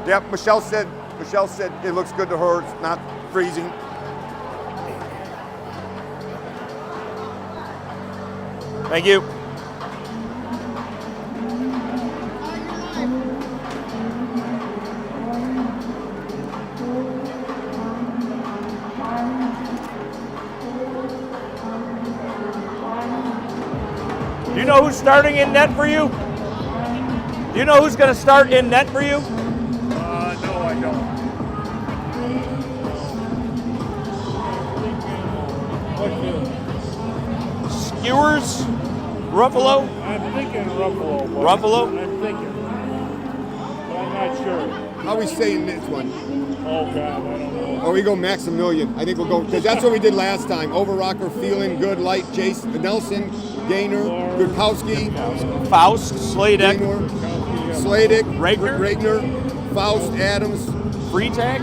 Yeah, Michelle said it looks good to her. It's not freezing. Thank you. Do you know who's starting in net for you? Do you know who's going to start in net for you? No, I don't. Skewers? Ruffalo? I'm thinking Ruffalo. Ruffalo? I'm thinking. But I'm not sure. How are we saying this one? Oh, God, I don't know. Oh, we go Maximilian. I think we'll go, because that's what we did last time. Overrocker, Feeling, Good, Light, Jason, Nelson, Gaynor, Gudkowski, Faust, Sladek, Sladek, Regner, Faust, Adams, Freitag,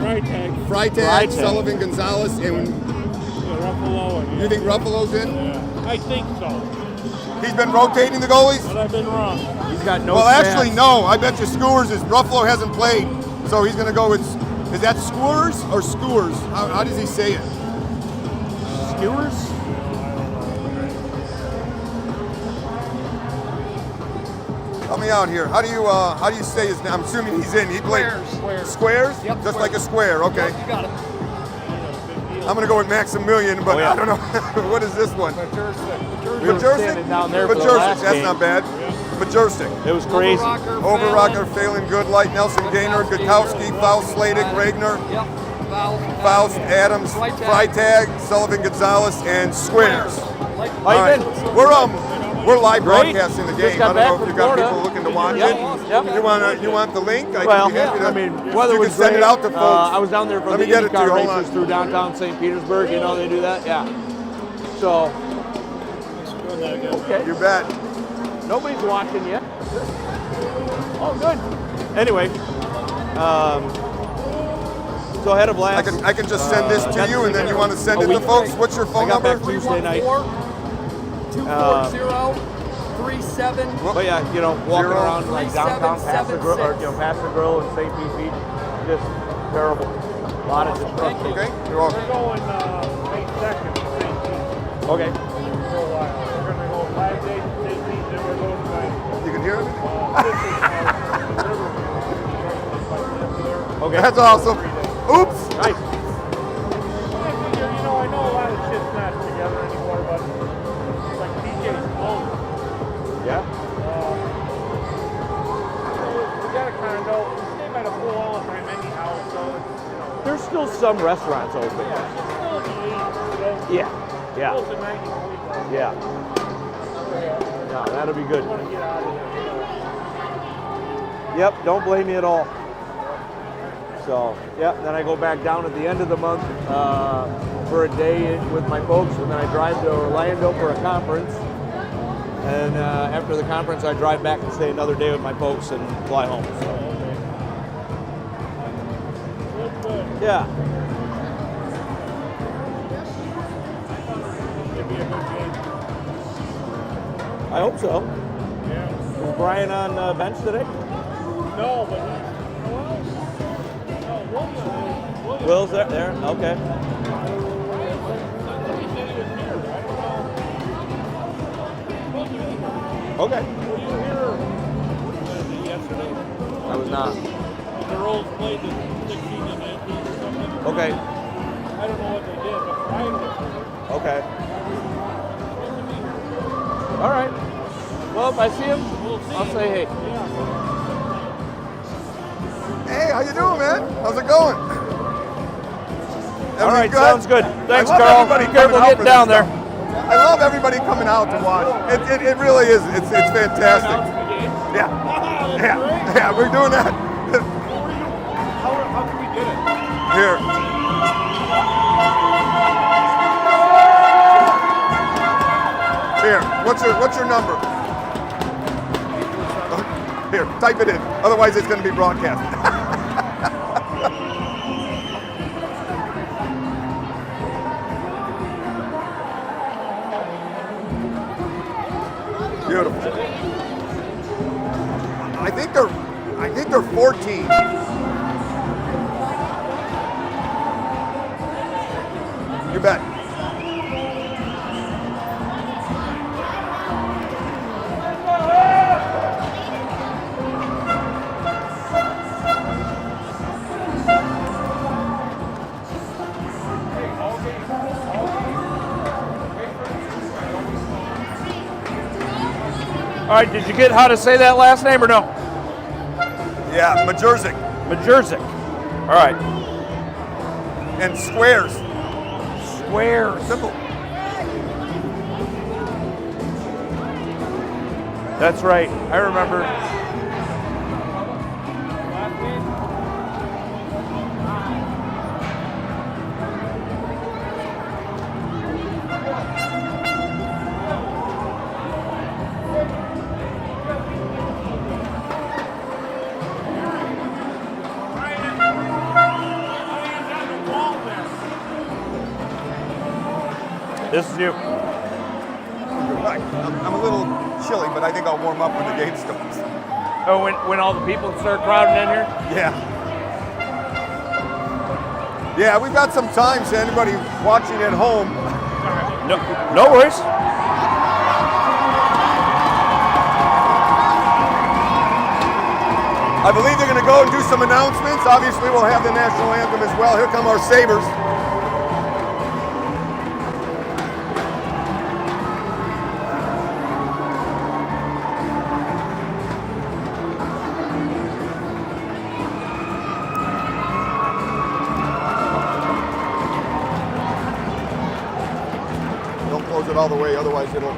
Freitag, Sullivan, Gonzalez, and Ruffalo. you think Ruffalo's in? Yeah, I think so. He's been rotating the goalies? But I've been wrong. He's got no Well, stats. actually, no. I bet you Skewers is. Ruffalo hasn't played, so he's going to go with. Is that Skewers or Skewers? How does he say it? Skewers? Help me out here. How do you say his name? I'm assuming he's in. He played Squares. Yep, just Squares. like a square. Okay. You got it. I'm going to go with Maximilian, but I don't know. What is this one? Standing down there for the last That's game. not bad. Majersic. It was crazy. Overrocker, Failing, Good, Light, Nelson, Gaynor, Gudkowski, Faust, Sladek, Regner, Yep. Faust, Adams, Freitag, Sullivan, Gonzalez, and Squares. How you been? We're live Great. broadcasting the Just game. got I back don't know if from you got Florida. people looking to watch Yep. it. Yep. You want the link? I Well, can be happy to. I mean, weather you was can send great. it out to folks. I was down there for Let the me get it to IndyCar you. Hold races on. through downtown St. Petersburg. You know they do that? Yeah. So, okay. You bet. Nobody's watching yet. Oh, good. Anyway, so ahead of last. I can just send this to you, and then you want to send it to folks. What's your phone I got number? back Tuesday night. 240-37. But yeah, you know, walking Zero. around like downtown past the grill, or past the grill in St. Pete Beach, just terrible. A lot of destruction. Okay, you're welcome. We're going May 2nd to St. Pete Okay. for a while. We're going to go 5 days to St. Pete, then we're going to You can hear it? Okay. That's awesome. Oops. Nice. I know a lot of shit's not together anymore, but like DJ's closed. Yeah. We got a condo. We stay by the pool all the time anyhow, so it's, There's still some restaurants open. it's still in the 80s, Yeah. Yeah. close to 90 degrees. Yeah. Yeah, that'll be good. I want to get out of there. Yep, don't blame me at all. So, yep, then I go back down at the end of the month for a day with my folks, and then I drive to Orlando for a conference. And after the conference, I drive back and stay another day with my folks and fly home. So, yeah. I hope so. Yeah. Is Brian on bench today? No, but Will's there? Okay. Okay. Were you here yesterday? I was not. The Rolls played the 16 and 19 or something. Okay. I don't know what they did, but Brian was here. Okay. All right. Well, if I see him, I'll say hey. Hey, how you doing, man? How's it going? All right, good? sounds good. Thanks, I love Carl. everybody Be careful coming out getting for down this there. stuff. I love everybody coming out to watch. It really is. It's fantastic. Yeah. Yeah, we're doing that. How can we get it? Here. Here. What's your number? Here, type it in. Otherwise, it's going to be broadcast. Beautiful. I think they're 14. All right, did you get how to say that last name or no? Yeah, Majerzik. Majerzik. All right. And Squares. Squares. Simple. That's right. I remember. This is you. I'm a little chilly, but I think I'll warm up when the game starts. Oh, when all the people start crowding in here? Yeah. Yeah, we've got some time, so anybody watching at home. No worries. I believe they're going to go and do some announcements. Obviously, we'll have the national anthem as well. Here come our Sabres. Don't close it all the way, otherwise it'll...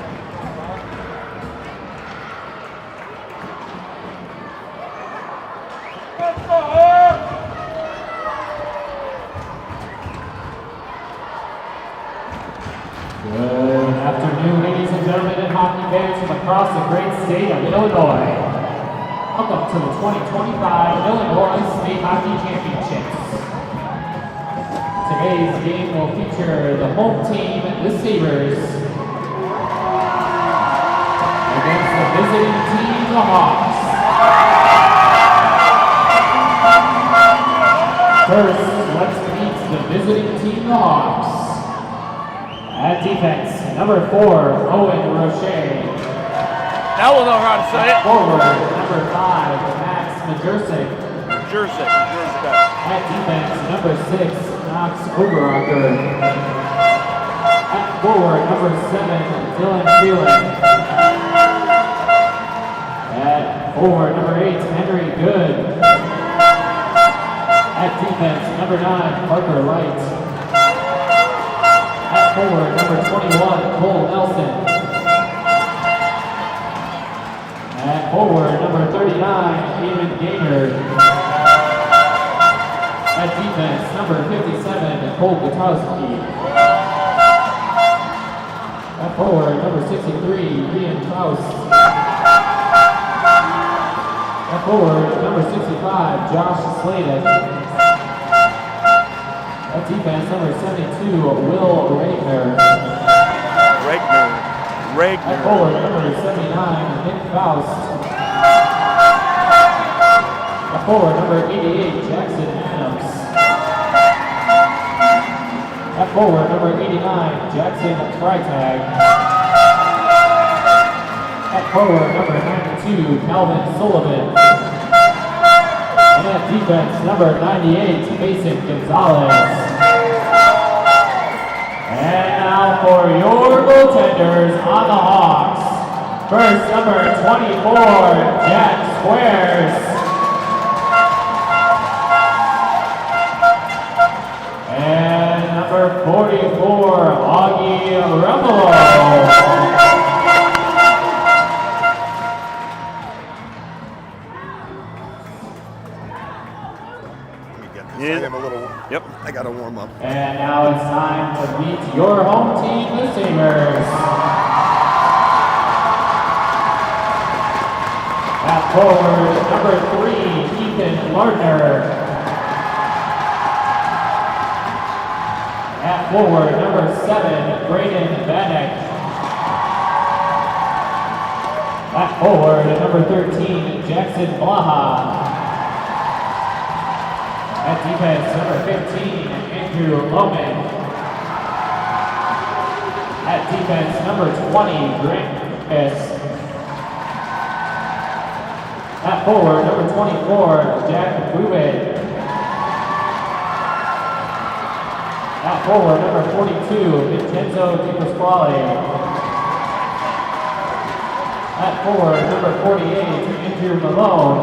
Good afternoon, ladies and gentlemen, and hockey fans from across the great state of Illinois. Welcome to the 2025 Illinois State Hockey Championships. Today's game will feature the home team, the Sabres, against the visiting team, the Hawks. First, let's meet the visiting team, the Hawks. At defense, number 4, Owen Rocher. Now we'll know how to say it. Forward, number 5, Max Majerzik. Jersey. At defense, number 6, Knox Oberacker. At forward, number 7, Dylan Phelan. At forward, number 8, Henry Good. At defense, number 9, Parker Light. At forward, number 21, Cole Nelson. At forward, number 39, David Gaynor. At defense, number 57, Cole Gutowski. At forward, number 63, Ian Faust. At forward, number 65, Josh Sladen. At defense, number 72, Will Regner. At forward, number 79, Nick Faust. At forward, number 88, Jackson Adams. At forward, number 89, Jackson Freitag. At forward, number 92, Calvin Sullivan. And at defense, number 98, Mason Gonzalez. And now for your goaltenders on the Hawks. First, number 24, Jack Squares. And number 44, Augie Rumolo. I am a little... Yep. I got to warm up. And now it's time to meet your home team, the Sabres. At forward, number 3, Ethan Lardner. At forward, number 7, Braden Bannock. At forward, number 13, Jackson Blaha. At defense, number 15, Andrew Loman. At defense, number 20, Grant Lucas. At forward, number 24, Jack Bouvet. At forward, number 42, Vincenzo Di Pasquale. At forward, number 48, Andrew Malone.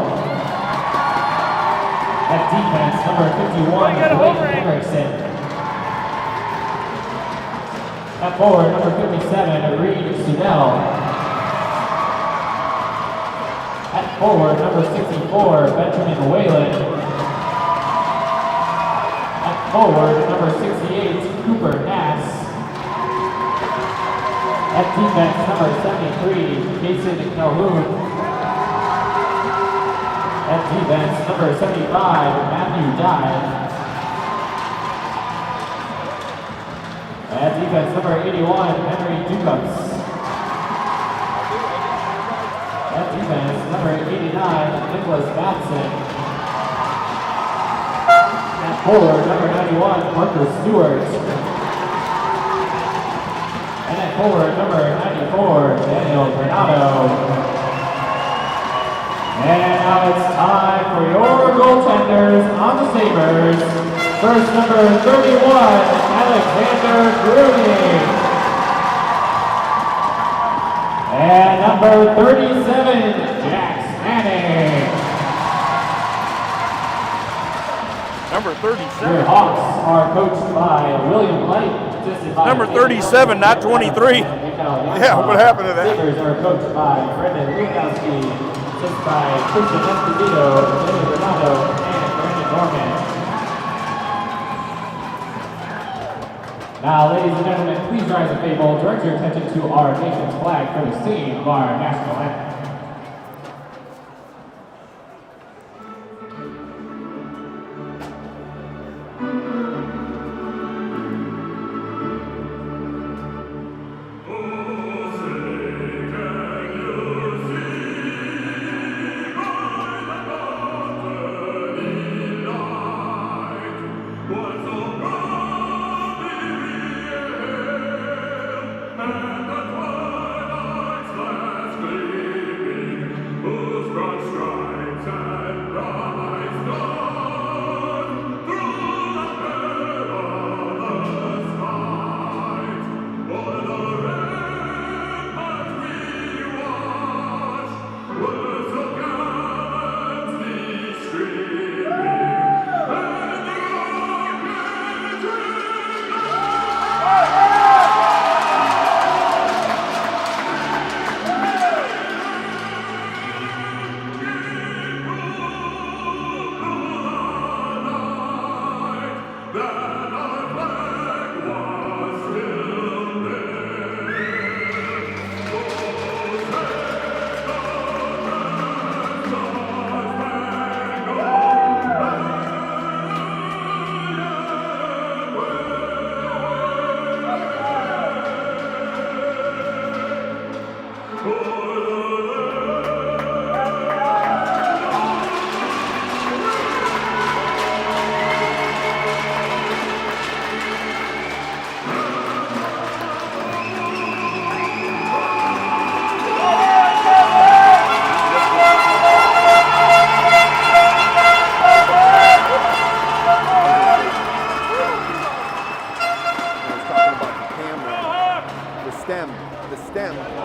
At defense, number 51, Blake Henriksen. At forward, number 57, Reed Sudell. At forward, number 64, Benjamin Whalen. At forward, number 68, Cooper Nass. At defense, number 73, Jason Calhoun. At defense, number 75, Matthew Dye. At defense, number 81, Henry Ducas. At defense, number 89, Nicholas Matson. At forward, number 91, Marcus Stewart. And at forward, number 94, Daniel Granado. And now it's time for your goaltenders on the Sabres. First, number 31, Alexander Grudy. And number 37, Jack Manning. Number Your 37. Hawks are coached by William Light. assisted by Number 37, not 23. Yeah, what happened to that? Sabres are coached by Brendan Lewandowski, assisted by Christian Esposito, Jimmy Renato, and Brandon Norman. Now, ladies and gentlemen, please rise and faithful. Direct your attention to our nation's flag for the singing of our national anthem.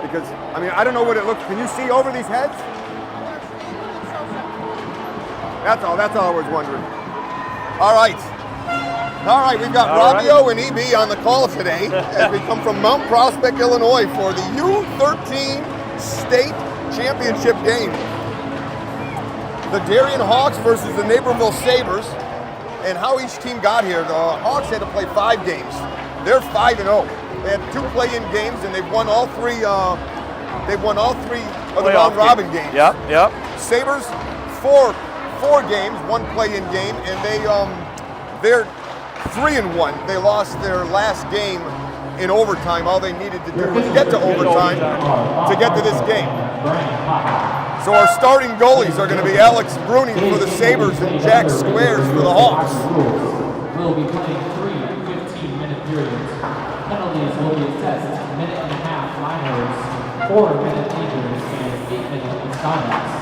Because, I mean, I don't know what it looks, can you see over these heads? That's all I was wondering. All right, we've got Robbio and EB on the call today as we come from Mount Prospect, Illinois for the U13 State Championship game. The Darien Hawks versus the Naperville Sabres, and how each team got here. The Hawks had to play 5 games. They're 5-0. They had 2 play-in games, and they've won all 3. They've won all 3 of the round-robin games. Yep. Sabres, 4 games, 1 play-in game, and they're 3-1. They lost their last game in overtime. All they needed to do was get to overtime to get to this game. So our starting goalies are going to be Alex Bruni for the Sabres and Jack Squares for the Hawks. We'll be playing 3 15-minute periods. Penalties will be assessed minute-and-a-half liners, 4-minute majors, and 8-minute misconducts.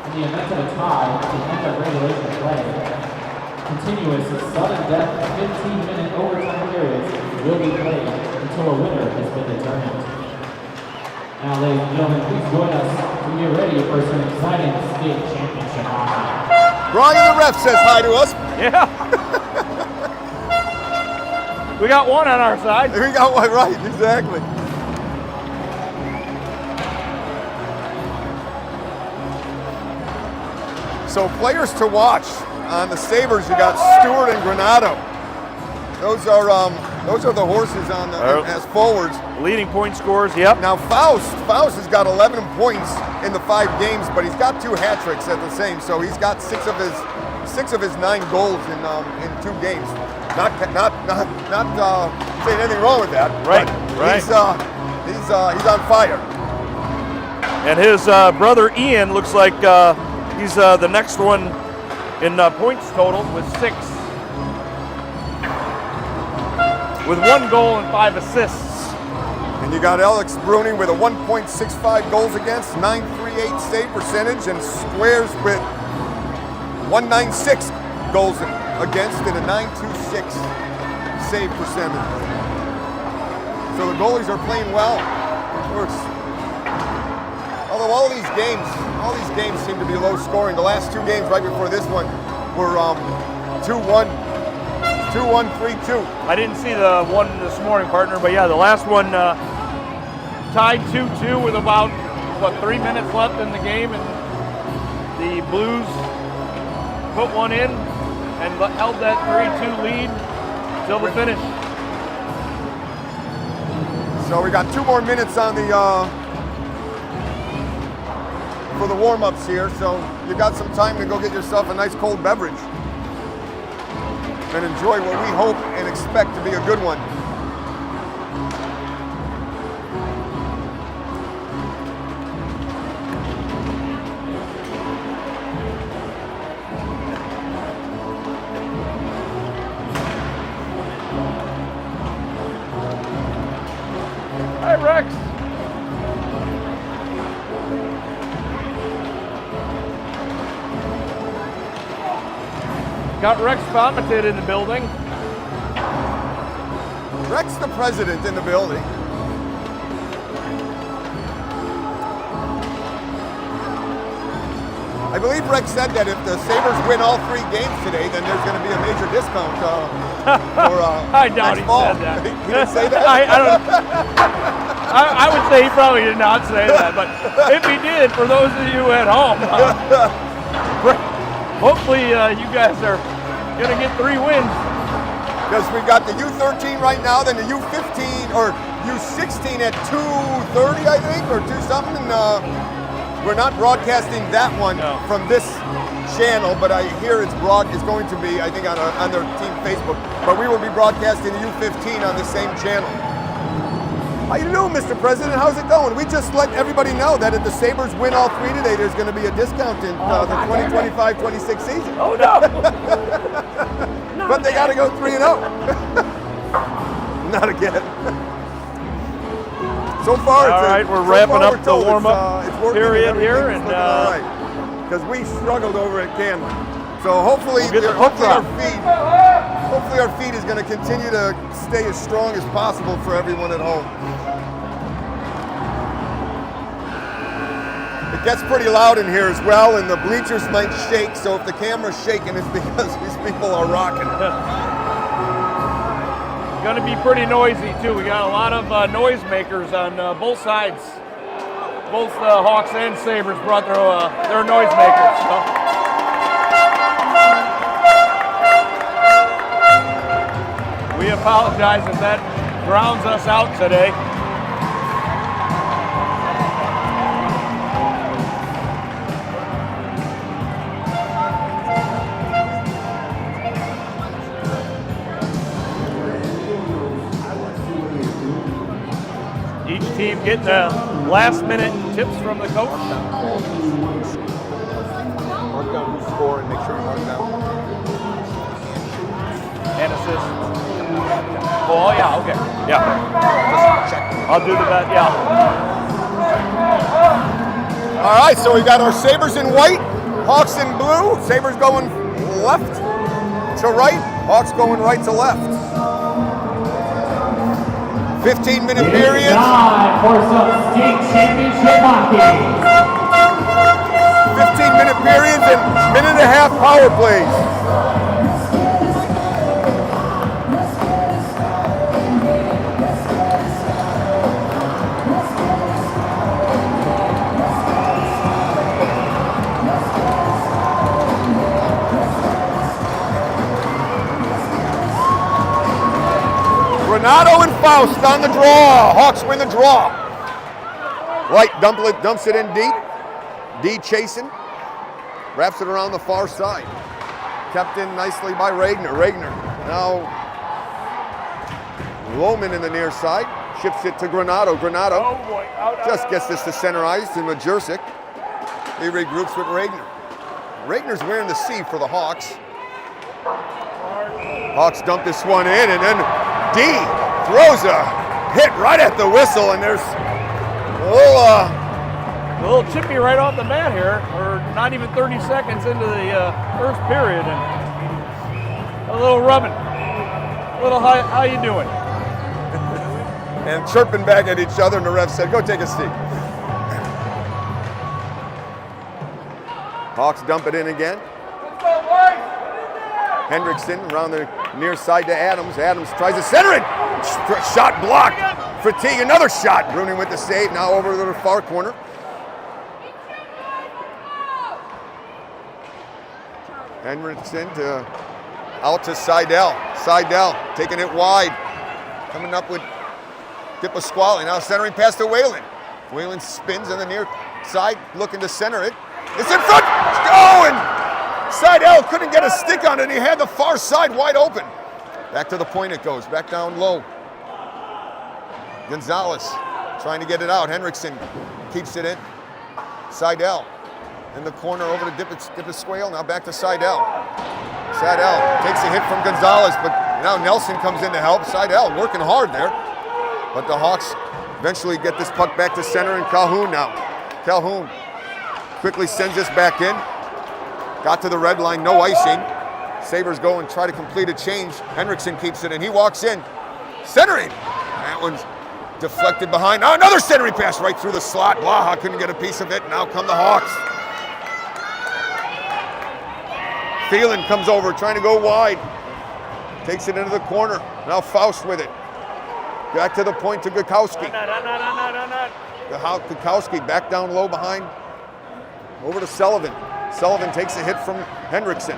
In the event of a tie at the end of regulation play, continuous sudden-death 15-minute overtime periods will be played until a winner has been determined. Now, ladies and gentlemen, please join us when you're ready for some exciting state championship hockey. Brian the ref says hi to us. Yeah. We got one on our side. We got one right, exactly. So players to watch on the Sabres. You got Stewart and Granato. Those are the horses on the as forwards. Leading point scorers. Yep. Now Faust has got 11 points in the 5 games, but he's got 2 hat tricks at the same. So he's got 6 of his 9 goals in 2 games. Not saying anything wrong with that. Right. Right. He's on fire. And his brother Ian looks like he's the next one in points total with 6. With 1 goal and 5 assists. And you got Alex Bruni with a 1.65 goals against, 938 save percentage, and Squares with 196 goals against and a 926 save percentage. So the goalies are playing well. Although all these games seem to be low scoring. The last 2 games right before this one were 2-1, 3-2. I didn't see the one this morning, partner, but yeah, the last one tied 2-2 with about 3 minutes left in the game, and the Blues put one in and held that 3-2 lead till the finish. So we got 2 more minutes on the for the warm-ups here, so you got some time to go get yourself a nice cold beverage and enjoy what we hope and expect to be a good one. Hi, Rex. Got Rex Vomited in the building. Rex the president in the building. I believe Rex said that if the Sabres win all 3 games today, then there's going to be a major discount for I doubt next he fall. said that. He didn't say that? I don't. I would say he probably did not say that, but if he did, for those of you at home, hopefully you guys are going to get 3 wins. Because we've got the U13 right now, then the U15 or U16 at 2:30, I think, or 2 something. We're not broadcasting that one from this channel, but I hear it's going to be, I think, on their team Facebook. But we will be broadcasting the U15 on the same channel. How you doing, Mr. President? How's it going? We just let everybody know that if the Sabres win all 3 today, there's going to be a discount in the 2025-26 season. Oh, no. But they got to go 3-0. Not again. So far, all right, we're wrapping up the warm-up period here, and all right, because we struggled over at Canlan. So hopefully, hopefully our feed is going to continue to stay as strong as possible for everyone at home. It gets pretty loud in here as well, and the bleachers might shake. So if the camera's shaking, it's because these people are rocking. Going to be pretty noisy too. We got a lot of noisemakers on both sides. Both Hawks and Sabres brought their noisemakers. So. We apologize if that drowns us out today. Each team getting the last minute tips from the coach. Mark down who scored and make sure you mark down. And assist. Oh, yeah, okay. Yeah. Just check. I'll do that, yeah. All right, so we got our Sabres in white, Hawks in blue. Sabres going left to right, Hawks going right to left. 15-minute It's periods. time for some state championship hockey. 15-minute periods and minute and a half power plays. Granado and Faust on the draw. Hawks win the draw. White dumps it in deep. D chasing. Wraps it around the far side. Kept in nicely by Regner. Regner now Lohman in the near side. Ships it to Granado. Granado just gets this to center ice to Majersic. He regroups with Regner. Regner's wearing the C for the Hawks. Hawks dump this one in, and then D throws a hit right at the whistle, and there's A little chippy right off the bat here. We're not even 30 seconds into the first period, and a little rubbing. A little how you doing? and chirping back at each other, and the ref said, go take a seat. Hawks dump it in again. Hendrickson around the near side to Adams. Adams tries to center it. Shot blocked. Fatigue, another shot. Bruning with the save, now over to the far corner. Hendrickson out to Seidel. Seidel taking it wide. Coming up with Dipasquale. Now centering pass to Whalen. Whalen spins on the near side, looking to center it. It's in front. Oh, and Seidel couldn't get a stick on it. He had the far side wide open. Back to the point it goes. Back down low. Gonzalez trying to get it out. Hendrickson keeps it in. Seidel in the corner over to Dipasquale. Now back to Seidel. Seidel takes a hit from Gonzalez, but now Nelson comes in to help. Seidel working hard there. But the Hawks eventually get this puck back to center, and Calhoun now. Calhoun quickly sends this back in. Got to the red line, no icing. Sabres go and try to complete a change. Hendrickson keeps it in. He walks in. Centering. That one's deflected behind. Now another centering pass right through the slot. Blaha couldn't get a piece of it. Now come the Hawks. Thielen comes over, trying to go wide. Takes it into the corner. Now Faust with it. Back to the point to Gukowski. Gukowski back down low behind. Over to Sullivan. Sullivan takes a hit from Hendrickson.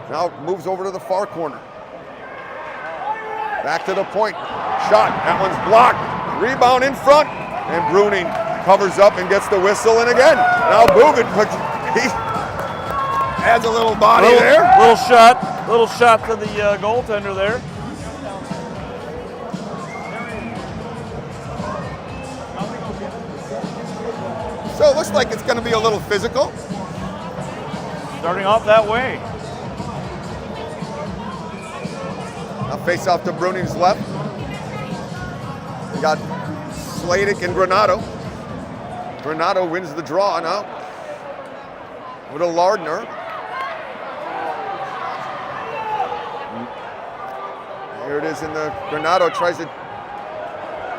Now moves over to the far corner. Back to the point. Shot. That one's blocked. Rebound in front. And Bruning covers up and gets the whistle. And again, now Bugin, he adds a little body there. Little shot to the goaltender there. So it looks like it's going to be a little physical. Starting off that way. Now face off to Bruning's left. We got Sladek and Granado. Granado wins the draw now with a Lardner. Here it is in the Granado tries to.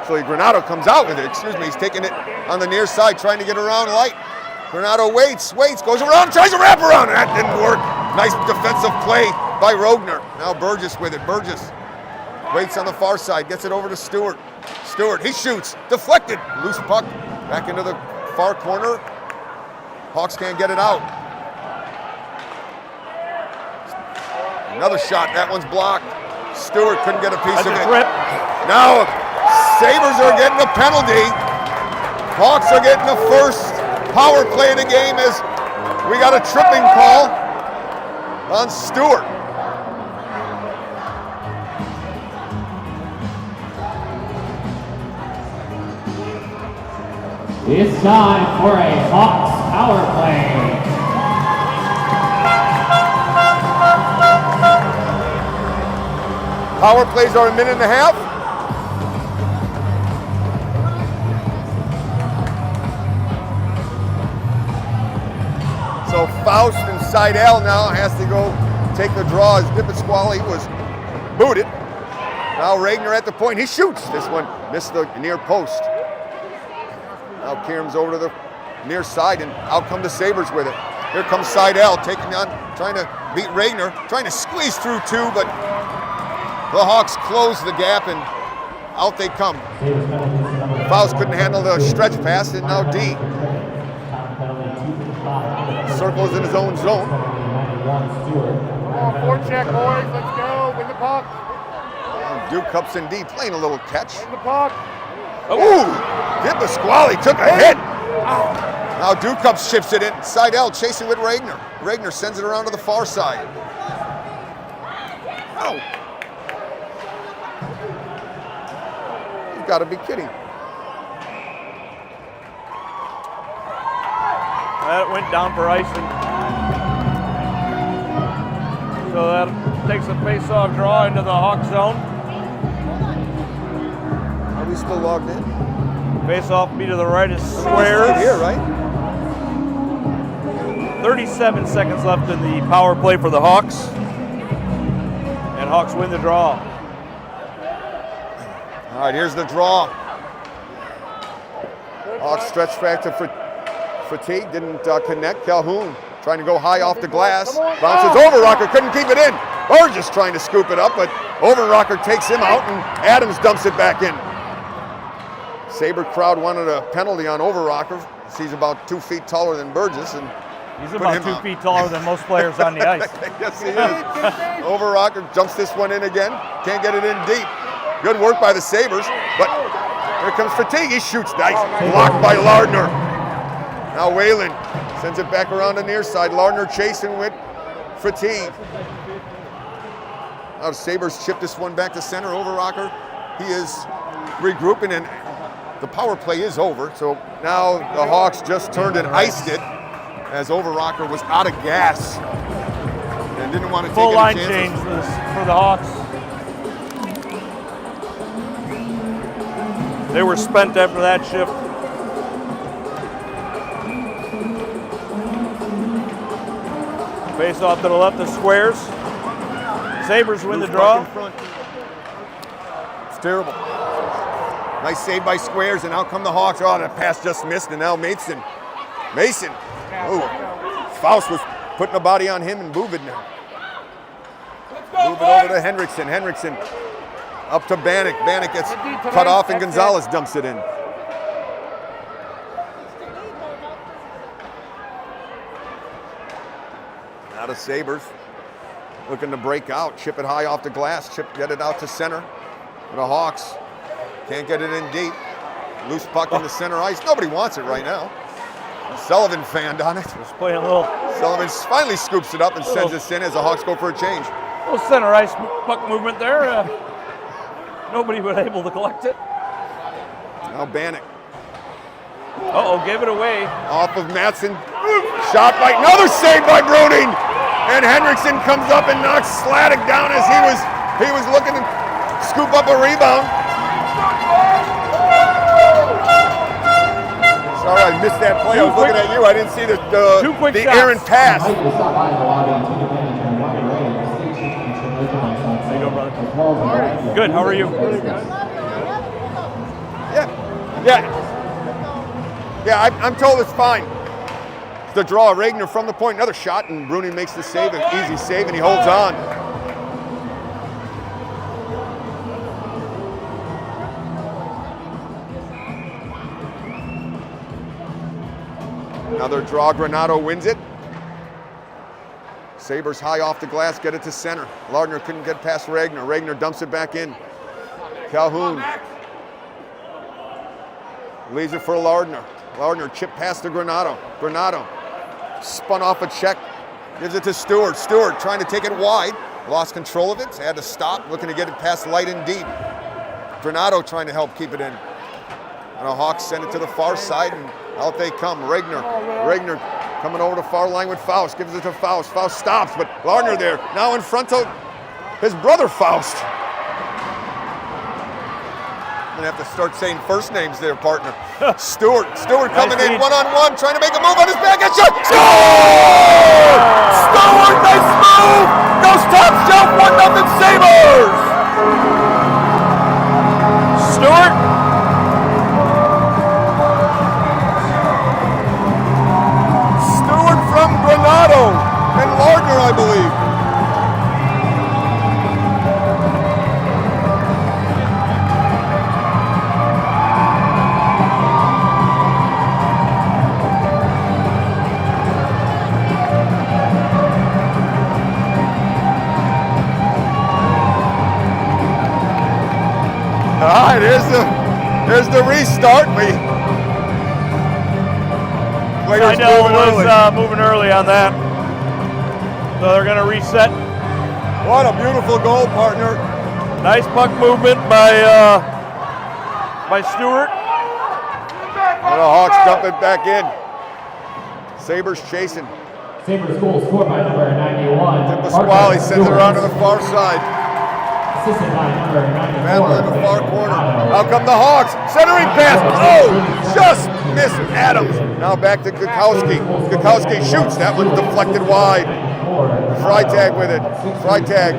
So Granado comes out with it. Excuse me, he's taking it on the near side, trying to get around Light. Granado waits, goes around, tries to wrap around. That didn't work. Nice defensive play by Rogner. Now Burgess with it. Burgess waits on the far side, gets it over to Stewart. Stewart, he shoots, deflected. Loose puck, back into the far corner. Hawks can't get it out. Another shot, that one's blocked. Stewart couldn't get a piece of it. Trip. Now, Sabres are getting a penalty. Hawks are getting the first power play of the game as we got a tripping call on Stewart. It's time for a Hawks power play. Power plays are a minute and a half. So Faust and Seidel now has to go take the draw as Dipasquale was booted. Now Regner at the point. He shoots. This one missed the near post. Now Kieran's over to the near side, and out come the Sabres with it. Here comes Seidel taking on, trying to beat Regner, trying to squeeze through two, but the Hawks close the gap, and out they come. Faust couldn't handle the stretch pass, and now D circles in his own zone. Forecheck, boys. Let's go. Win the puck. Duke Cups and D playing a little catch. Win the puck. Ooh! Dip Pasquale took a hit. Now Duke Cups chips it in. Seidel chasing with Regner. Regner sends it around to the far side. Oh! You've got to be kidding. That went down for icing. So that takes a face-off draw into the Hawk zone. Are we still logged in? Face-off be to the right is Squares. Right here, right? 37 seconds left in the power play for the Hawks. And Hawks win the draw. All right, here's the draw. Hawks stretch back to Fatigue, didn't connect. Calhoun trying to go high off the glass. Bounces over, Rocker couldn't keep it in. Burgess trying to scoop it up, but Overrocker takes him out, and Adams dumps it back in. Sabre crowd wanted a penalty on Overrocker. He's about 2 feet taller than Burgess, and he's about 2 feet taller than most players on the ice. Yes, he is. Overrocker jumps this one in again. Can't get it in deep. Good work by the Sabres, but here comes Fatigue. He shoots nice. Blocked by Lardner. Now Whalen sends it back around the near side. Lardner chasing with Fatigue. Now the Sabres chip this one back to center. Overrocker, he is regrouping, and the power play is over. So now the Hawks just turned and iced it as Overrocker was out of gas and didn't want to take full any line chances. change for the Hawks. They were spent after that shift. Face off to the left of Squares. Sabres win the draw. It's terrible. Nice save by Squares, and out come the Hawks. Oh, that pass just missed, and now Mason. Ooh. Faust was putting a body on him, and move it now. Move it over to Henriksen. Henriksen up to Bannock. Bannock gets cut off, and Gonzalez dumps it in. Now the Sabres looking to break out. Chip it high off the glass. Get it out to center. And the Hawks can't get it in deep. Loose puck in the center ice. Nobody wants it right now. Sullivan fanned on it. Just playing a little. Sullivan finally scoops it up and sends this in as the Hawks go for a change. Little center ice puck movement there. Nobody was able to collect it. Now Bannock. Gave it away. Off of Matson. Shot by, another save by Bruning. And Henriksen comes up and knocks Sladek down as he was looking to scoop up a rebound. Sorry, I missed that play. I was looking at you. I didn't see the errant pass. How you doing, brother? Good. How are you? Yeah, I'm told it's fine. The draw, Regner from the point, another shot, and Bruning makes the save, an easy save, and he holds on. Another draw, Granato wins it. Sabres high off the glass, get it to center. Lardner couldn't get past Regner. Regner dumps it back in. Calhoun leaves it for Lardner. Lardner chip past to Granato. Granato spun off a check, gives it to Stewart. Stewart trying to take it wide, lost control of it, had to stop, looking to get it past light and deep. Granato trying to help keep it in. And the Hawks send it to the far side, and out they come. Regner coming over the far line with Faust, gives it to Faust. Faust stops, but Lardner there, now in front of his brother Faust. I'm gonna have to start saying first names there, partner. Stewart coming in one-on-one, trying to make a move on his backhand shot. Score! Stewart, nice move! Goes top shelf, 1-0 Sabres! All right, here's the restart. Players moving early on that. So they're going to reset. What a beautiful goal, partner. Nice puck movement by Stewart. And the Hawks dump it back in. Sabres chasing. Sabres goal scored by number 91. Pasquale sends it around to the far side. Assisted by number 94. Battle in the far corner. Out come the Hawks. Centering pass. Oh, just missed Adams. Now back to Kukowski. Kukowski shoots. That one's deflected wide. Freitag with it. Freitag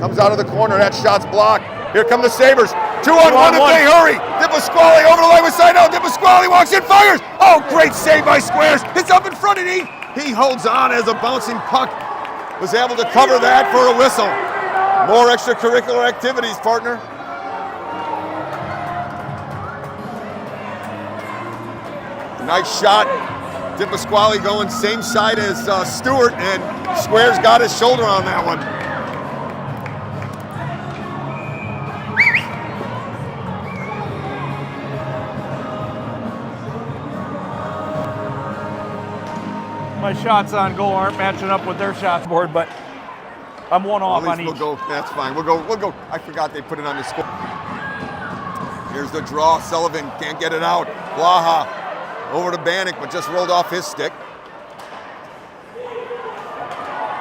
comes out of the corner. That shot's blocked. Here come the Sabres. 2-on-1 if they hurry. DiPasquale over the line with side out. DiPasquale walks in, fires. Oh, great save by Squares. It's up in front and he holds on as a bouncing puck. Was able to cover that for a whistle. More extracurricular activities, partner. Nice shot. DiPasquale going same side as Stewart, and Squares got his shoulder on that one. My shots on goal aren't matching up with their shots board, but I'm one off on each. We'll go. That's fine. We'll go. I forgot they put it on the score. Here's the draw. Sullivan can't get it out. Blaha over to Bannock, but just rolled off his stick.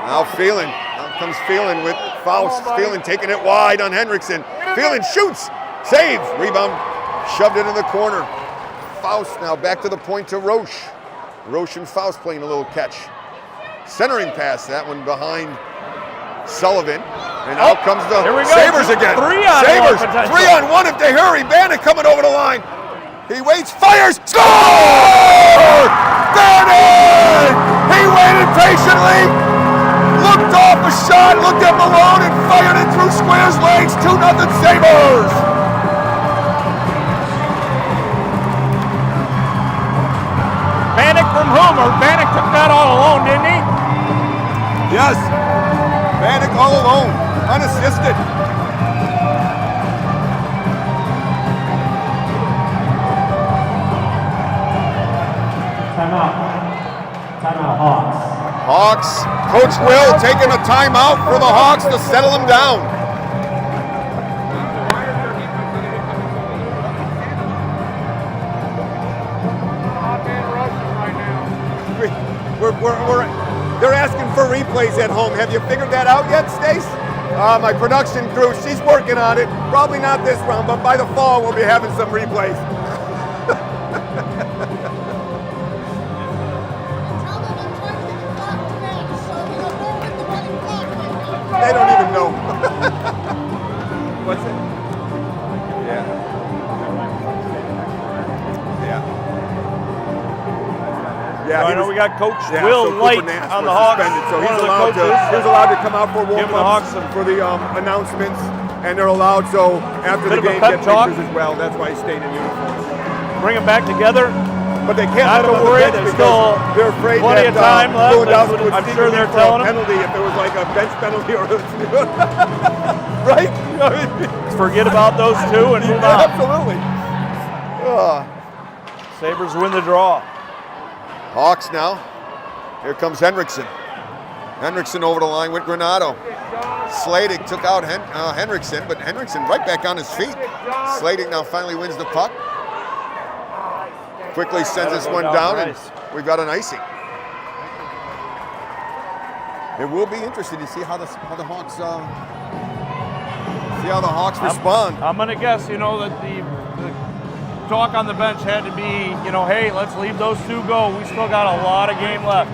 Now Phelan. Now comes Phelan with Faust. Phelan taking it wide on Henriksen. Phelan shoots. Saves. Rebound. Shoved it in the corner. Faust now back to the point to Roche. Roche and Faust playing a little catch. Centering pass. That one behind Sullivan. And out comes the Sabres again. Sabres. 3-on-1 if they hurry. Bannock coming over the line. He waits, fires, score! Bannock! He waited patiently, looked off a shot, looked at Malone, and fired it through Square's legs. 2-0 Sabres! Bannock from whom? Or Bannock took that all alone, didn't he? Yes. Bannock all alone, unassisted. Timeout, Hawks. Hawks, Coach Will taking a timeout for the Hawks to settle them down. They're asking for replays at home. Have you figured that out yet, Stace? My production crew, she's working on it. Probably not this round, but by the fall we'll be having some replays. They don't even know. What's it? Yeah. Yeah. So I know we got Coach Will Light on the Hawks. So he's allowed to come out for warm-ups for the announcements, and they're allowed. So after the game, get pictures as well. That's why he stayed in uniform. Bring them back together. But they can't Not to worry, there's still they're afraid plenty of time left. I'm sure they're telling them. Penalty if there was like a bench penalty or right? Forget about those two and move on. Absolutely. Sabres win the draw. Hawks now. Here comes Henriksen. Henriksen over the line with Granato. Sladig took out Henriksen, but Henriksen right back on his feet. Sladig now finally wins the puck. Quickly sends this one down, and we've got an icing. It will be interesting to see how the Hawks respond. I'm gonna guess, that the talk on the bench had to be, hey, let's leave those two go. We still got a lot of game left.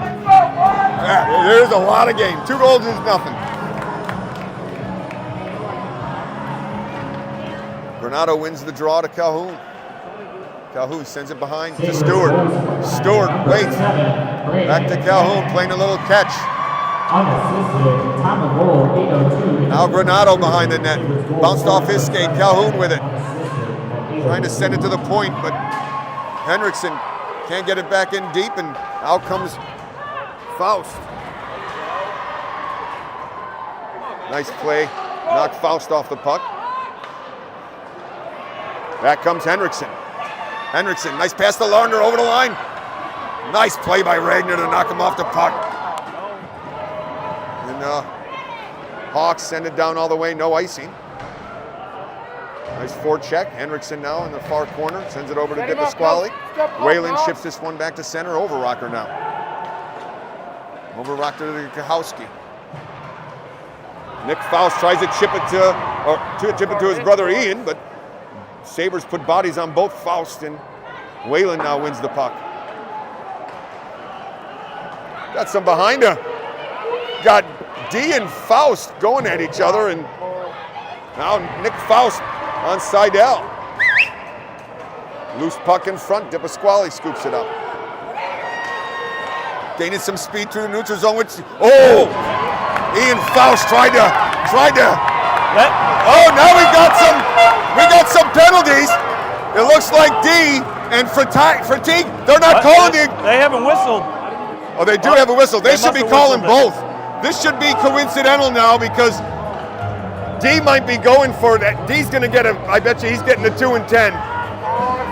Yeah, there's a lot of game. 2 goals is nothing. Granato wins the draw to Calhoun. Calhoun sends it behind to Stewart. Stewart waits. Back to Calhoun, playing a little catch. Unassisted. Time of goal, 8:02. Now Granato behind the net. Bounced off his skate. Calhoun with it. Trying to send it to the point, but Henriksen can't get it back in deep, and out comes Faust. Nice play. Knocked Faust off the puck. Back comes Henriksen. Henriksen, nice pass to Larner over the line. Nice play by Ragnar to knock him off the puck. And Hawks send it down all the way, no icing. Nice forecheck. Henriksen now in the far corner, sends it over to Dipasquale. Whalen shifts this one back to center, Overrocker now. Overrocker to Kahowski. Nick Faust tries to chip it to his brother Ian, but Sabres put bodies on both Faust, and Whalen now wins the puck. Got some behind her. Got D and Faust going at each other, and now Nick Faust on Seidel. Loose puck in front, Dipasquale scoops it up. Gaining some speed through the neutral zone, which, Ian Faust tried to. Oh, now we got some penalties. It looks like D and Fatigue. They're not calling the. They haven't whistled. Oh, they do have a whistle. They should be calling both. This should be coincidental now because D might be going for that. D's going to get a. I bet you he's getting the 2 and 10. Oh,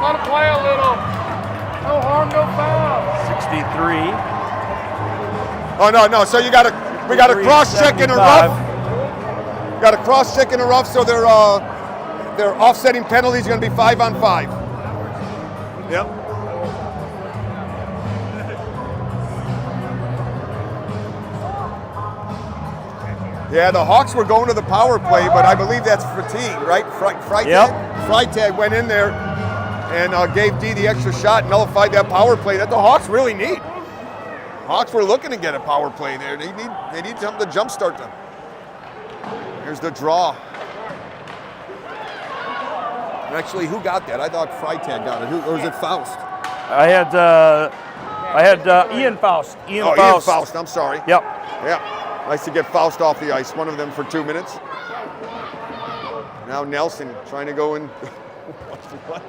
let him play a little. No harm, no foul. 63. Oh no! So we got a cross check in a rough. Got a cross check in a rough, so their offsetting penalty is going to be 5 on 5. Yep. Yeah, the Hawks were going to the power play, but I believe that's Fatigue, right? Freitag went in there and gave D the extra shot, nullified that power play that the Hawks really need. Hawks were looking to get a power play there. They need something to jumpstart them. Here's the draw. Actually, who got that? I thought Freitag got it. Or was it Faust? I had Ian Faust. Ian Faust. I'm sorry. Yep. Yeah. Nice to get Faust off the ice. One of them for 2 minutes. Now Nelson trying to go in. What?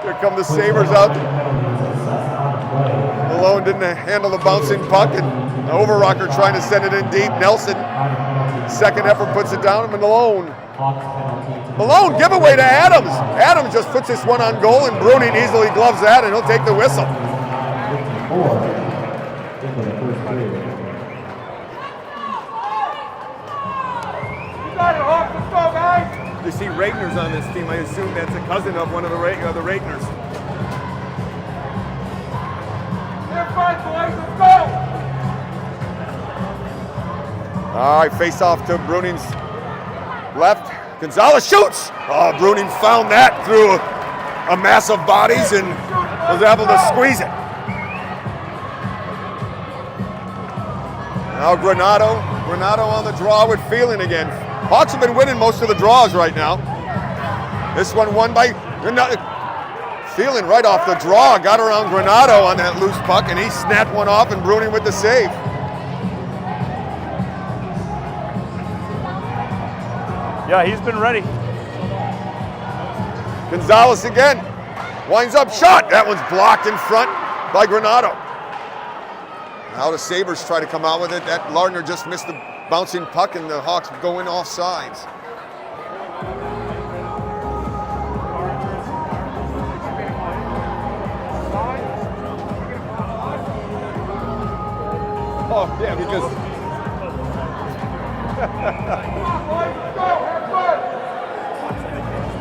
Here come the Sabres out. Malone didn't handle the bouncing puck, and Overrocker trying to send it in deep. Nelson, second effort, puts it down. Malone, giveaway to Adams. Adams just puts this one on goal, and Bruning easily gloves that, and he'll take the whistle. You got it, Hawks. Let's go, guys. You see Ragnar's on this team. I assume that's a cousin of one of the Ragnars. They're fine, boys. Let's go. All right, face off to Bruning's left. Gonzalez shoots. Oh, Bruning found that through a mass of bodies and was able to squeeze it. Now Granato on the draw with Phelan again. Hawks have been winning most of the draws right now. This one won by Phelan right off the draw. Got around Granato on that loose puck, and he snapped one off, and Bruning with the save. Yeah, he's been ready. Gonzalez again. Winds up, shot. That one's blocked in front by Granato. Now the Sabres try to come out with it. That Lardner just missed the bouncing puck, and the Hawks go in off sides. Oh, yeah, because...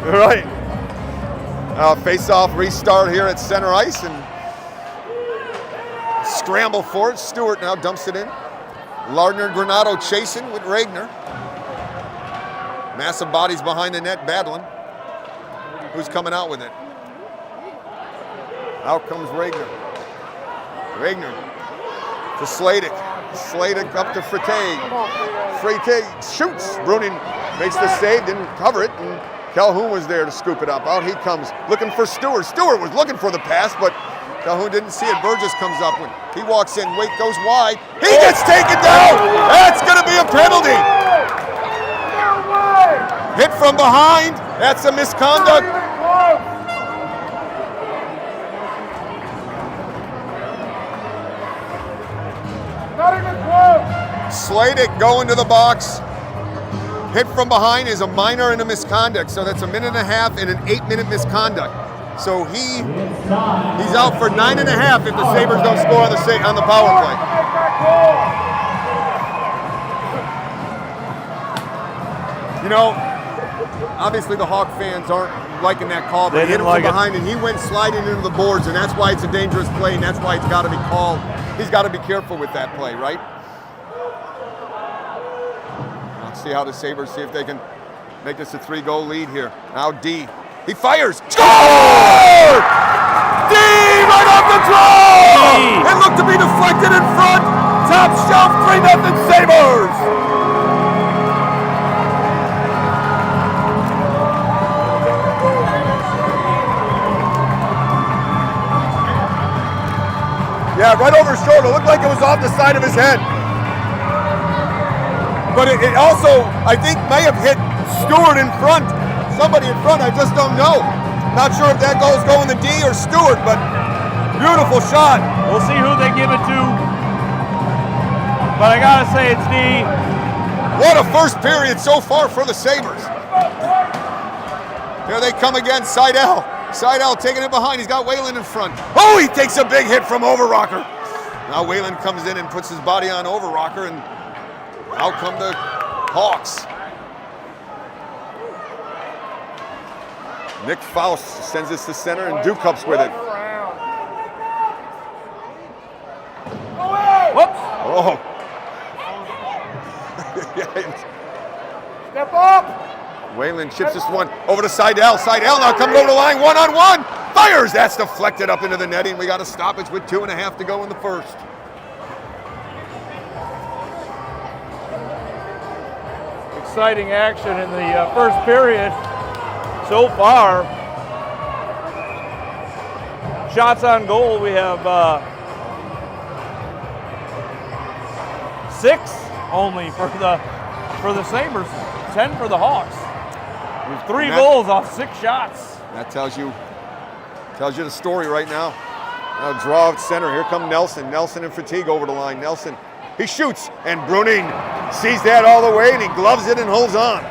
Right. Face-off restart here at center ice, and scramble for it. Stewart now dumps it in. Lardner, Granato chasing with Ragnar. Massive bodies behind the net battling. Who's coming out with it? Out comes Ragnar. Ragnar to Sladek. Sladek up to Freytag. Freytag shoots. Bruning makes the save, didn't cover it, and Calhoun was there to scoop it up. Out he comes, looking for Stewart. Stewart was looking for the pass, but Calhoun didn't see it. Burgess comes up when he walks in. Wait goes wide. He gets taken down. That's going to be a penalty. Hit from behind. That's a misconduct. Not even close. Sladek going to the box. Hit from behind is a minor and a misconduct, so that's a minute and a half and an 8-minute misconduct. So he's out for 9.5 if the Sabres don't score on the power play. You know, obviously the Hawk fans aren't liking that call, but he hit him from behind and he went sliding into the boards, and that's why it's a dangerous play, and that's why it's got to be called. He's got to be careful with that play, right? Let's see how the Sabres, see if they can make this a 3-goal lead here. Now D, he fires, score! D right off the draw! It looked to be deflected in front. Top shelf, 3-0 Sabres! Yeah, right over his shoulder. Looked like it was off the side of his head. But it also, I think, may have hit Stewart in front. Somebody in front, I just don't know. Not sure if that goal's going to D or Stewart, but beautiful shot. We'll see who they give it to. But I gotta say it's D. What a first period so far for the Sabres. Here they come again, Seidel. Seidel taking it behind. He's got Whalen in front. Oh, he takes a big hit from Overrocker. Now Whalen comes in and puts his body on Overrocker, and out come the Hawks. Nick Faust sends this to center, and Dukup's with it. Whoops. Oh. Step up! Whalen chips this one over to Seidel. Seidel now coming over the line, 1-on-1. Fires! That's deflected up into the netting. We got a stoppage with 2.5 to go in the first. Exciting action in the first period so far. Shots on goal, we have 6 only for the Sabres, 10 for the Hawks. With 3 goals off 6 shots. That tells you the story right now. Now draw at center. Here come Nelson. Nelson and Fatigue over the line. Nelson, he shoots, and Bruning sees that all the way, and he gloves it and holds on.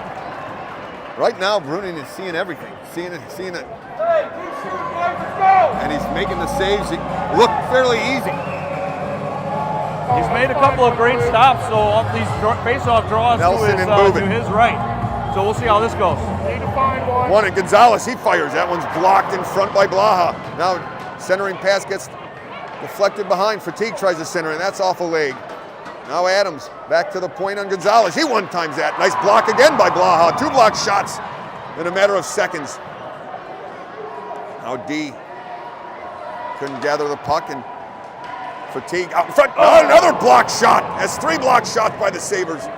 Right now, Bruning is seeing everything, seeing it. And he's making the saves. It look fairly easy. He's made a couple of great stops, so off these face-off draws to his right. So we'll see how this goes. Need to find one. One, and Gonzalez, he fires. That one's blocked in front by Blaha. Now centering pass gets deflected behind. Fatigue tries to center, and that's off a leg. Now Adams back to the point on Gonzalez. He one-times that. Nice block again by Blaha. 2 block shots in a matter of seconds. Now D couldn't gather the puck, and Fatigue out in front. Oh, another block shot. That's 3 block shots by the Sabres.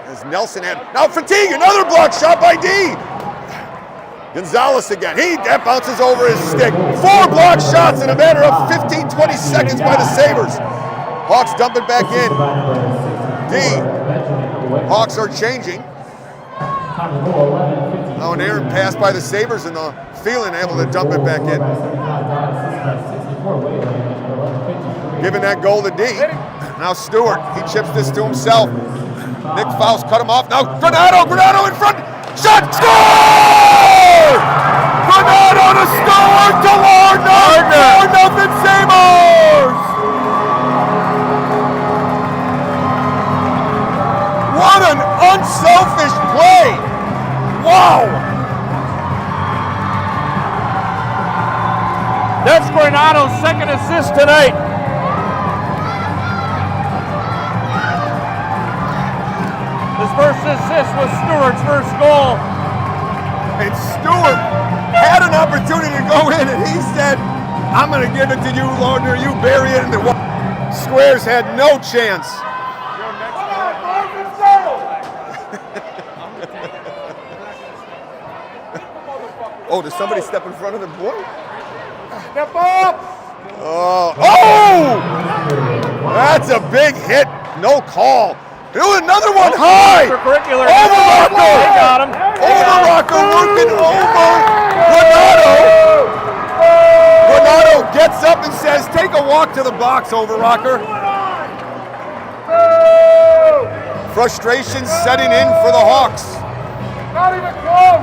As Nelson had. Now Fatigue, another block shot by D. Gonzalez again. That bounces over his stick. 4 block shots in a matter of 15, 20 seconds by the Sabres. Hawks dump it back in. D. Hawks are changing. Now an errant pass by the Sabres, and the Phelan able to dump it back in. Giving that goal to D. Now Stewart, he chips this to himself. Nick Faust cut him off. Now Granado in front. Shot, score! Granado to Stewart to Lardner. 4-0 Sabres! What an unselfish play! Wow! That's Granado's 2nd assist tonight. His first assist was Stewart's first goal. And Stewart had an opportunity to go in, and he said, I'm going to give it to you, Lardner. You bury it in the water. Squares had no chance. Oh, does somebody step in front of the boy? Step up! Oh! That's a big hit. No call. Another one high! Extracurricular. Overrocker! They got him. Overrocker working over Granado. Granado gets up and says, take a walk to the box, Overrocker. Frustration setting in for the Hawks. Not even close.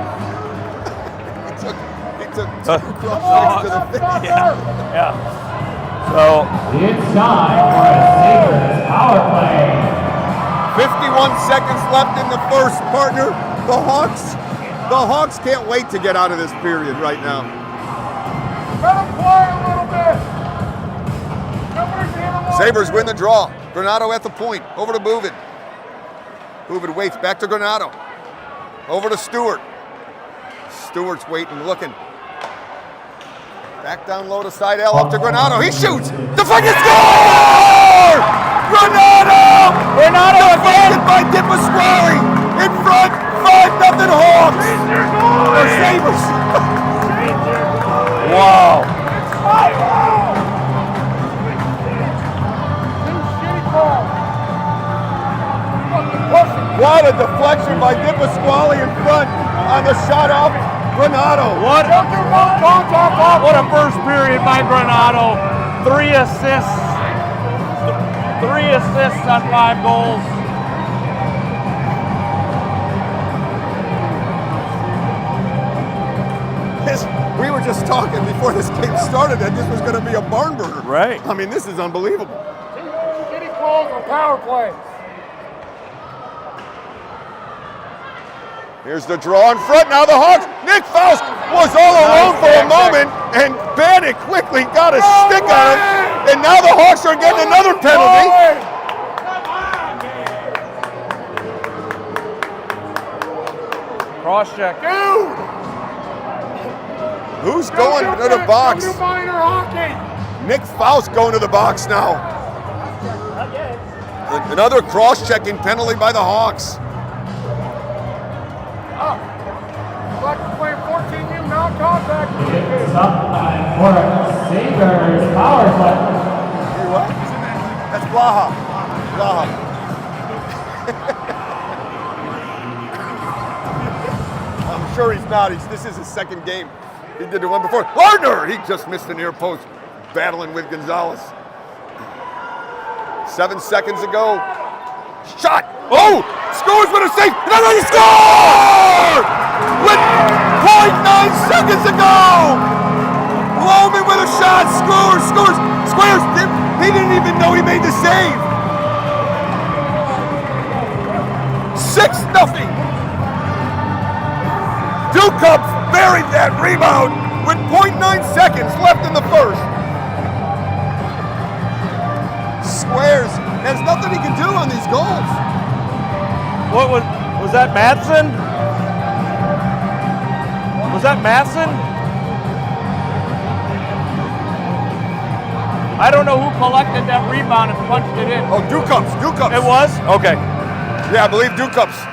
He took 2 cross checks to the face. Yeah. So It's time for a Sabres power play. 51 seconds left in the first, partner. The Hawks can't wait to get out of this period right now. Let him play a little bit. Nobody's here to Sabres win the draw. Granato at the point. Over to Bouvin. Bouvin waits. Back to Granato. Over to Stewart. Stewart's waiting, looking. Back down low to side L, up to Granato. He shoots. Deflected, score! Granato! Deflected by Dipasquale. In front, 5-0 Hawks. Or Sabres. wow. What a deflection by Dipasquale in front on the shot off Granato. What a first period by Granato. 3 assists. 3 assists on 5 goals. We were just talking before this game started that this was going to be a barn burner. Right. I mean, this is unbelievable. Shitty calls on power plays. Here's the draw in front. Now the Hawks. Nick Faust was all alone for a moment, and Bannock quickly got a stick on him. And now the Hawks are getting another penalty. Cross check. Dude! Who's going to the box? Go to minor hockey. Nick Faust going to the box now. Another cross-checking penalty by the Hawks. Like playing 14U non-contact. It's up time for a Sabres power play. What? That's Blaha. I'm sure he's not. This is his second game. He did the one before. Lardner! He just missed the near post, battling with Gonzalez. 7 seconds ago. Shot! Oh! Scores with a save! Another score! With 0.9 seconds ago! Loman with a shot! Scores! Squares! He didn't even know he made the save! 6-0! Ducup buried that rebound with 0.9 seconds left in the first. Squares has nothing he can do on these goals. What was that Madsen? Was that Madsen? I don't know who collected that rebound and punched it in. Oh, Ducups. It was? Okay. Yeah, I believe Ducups.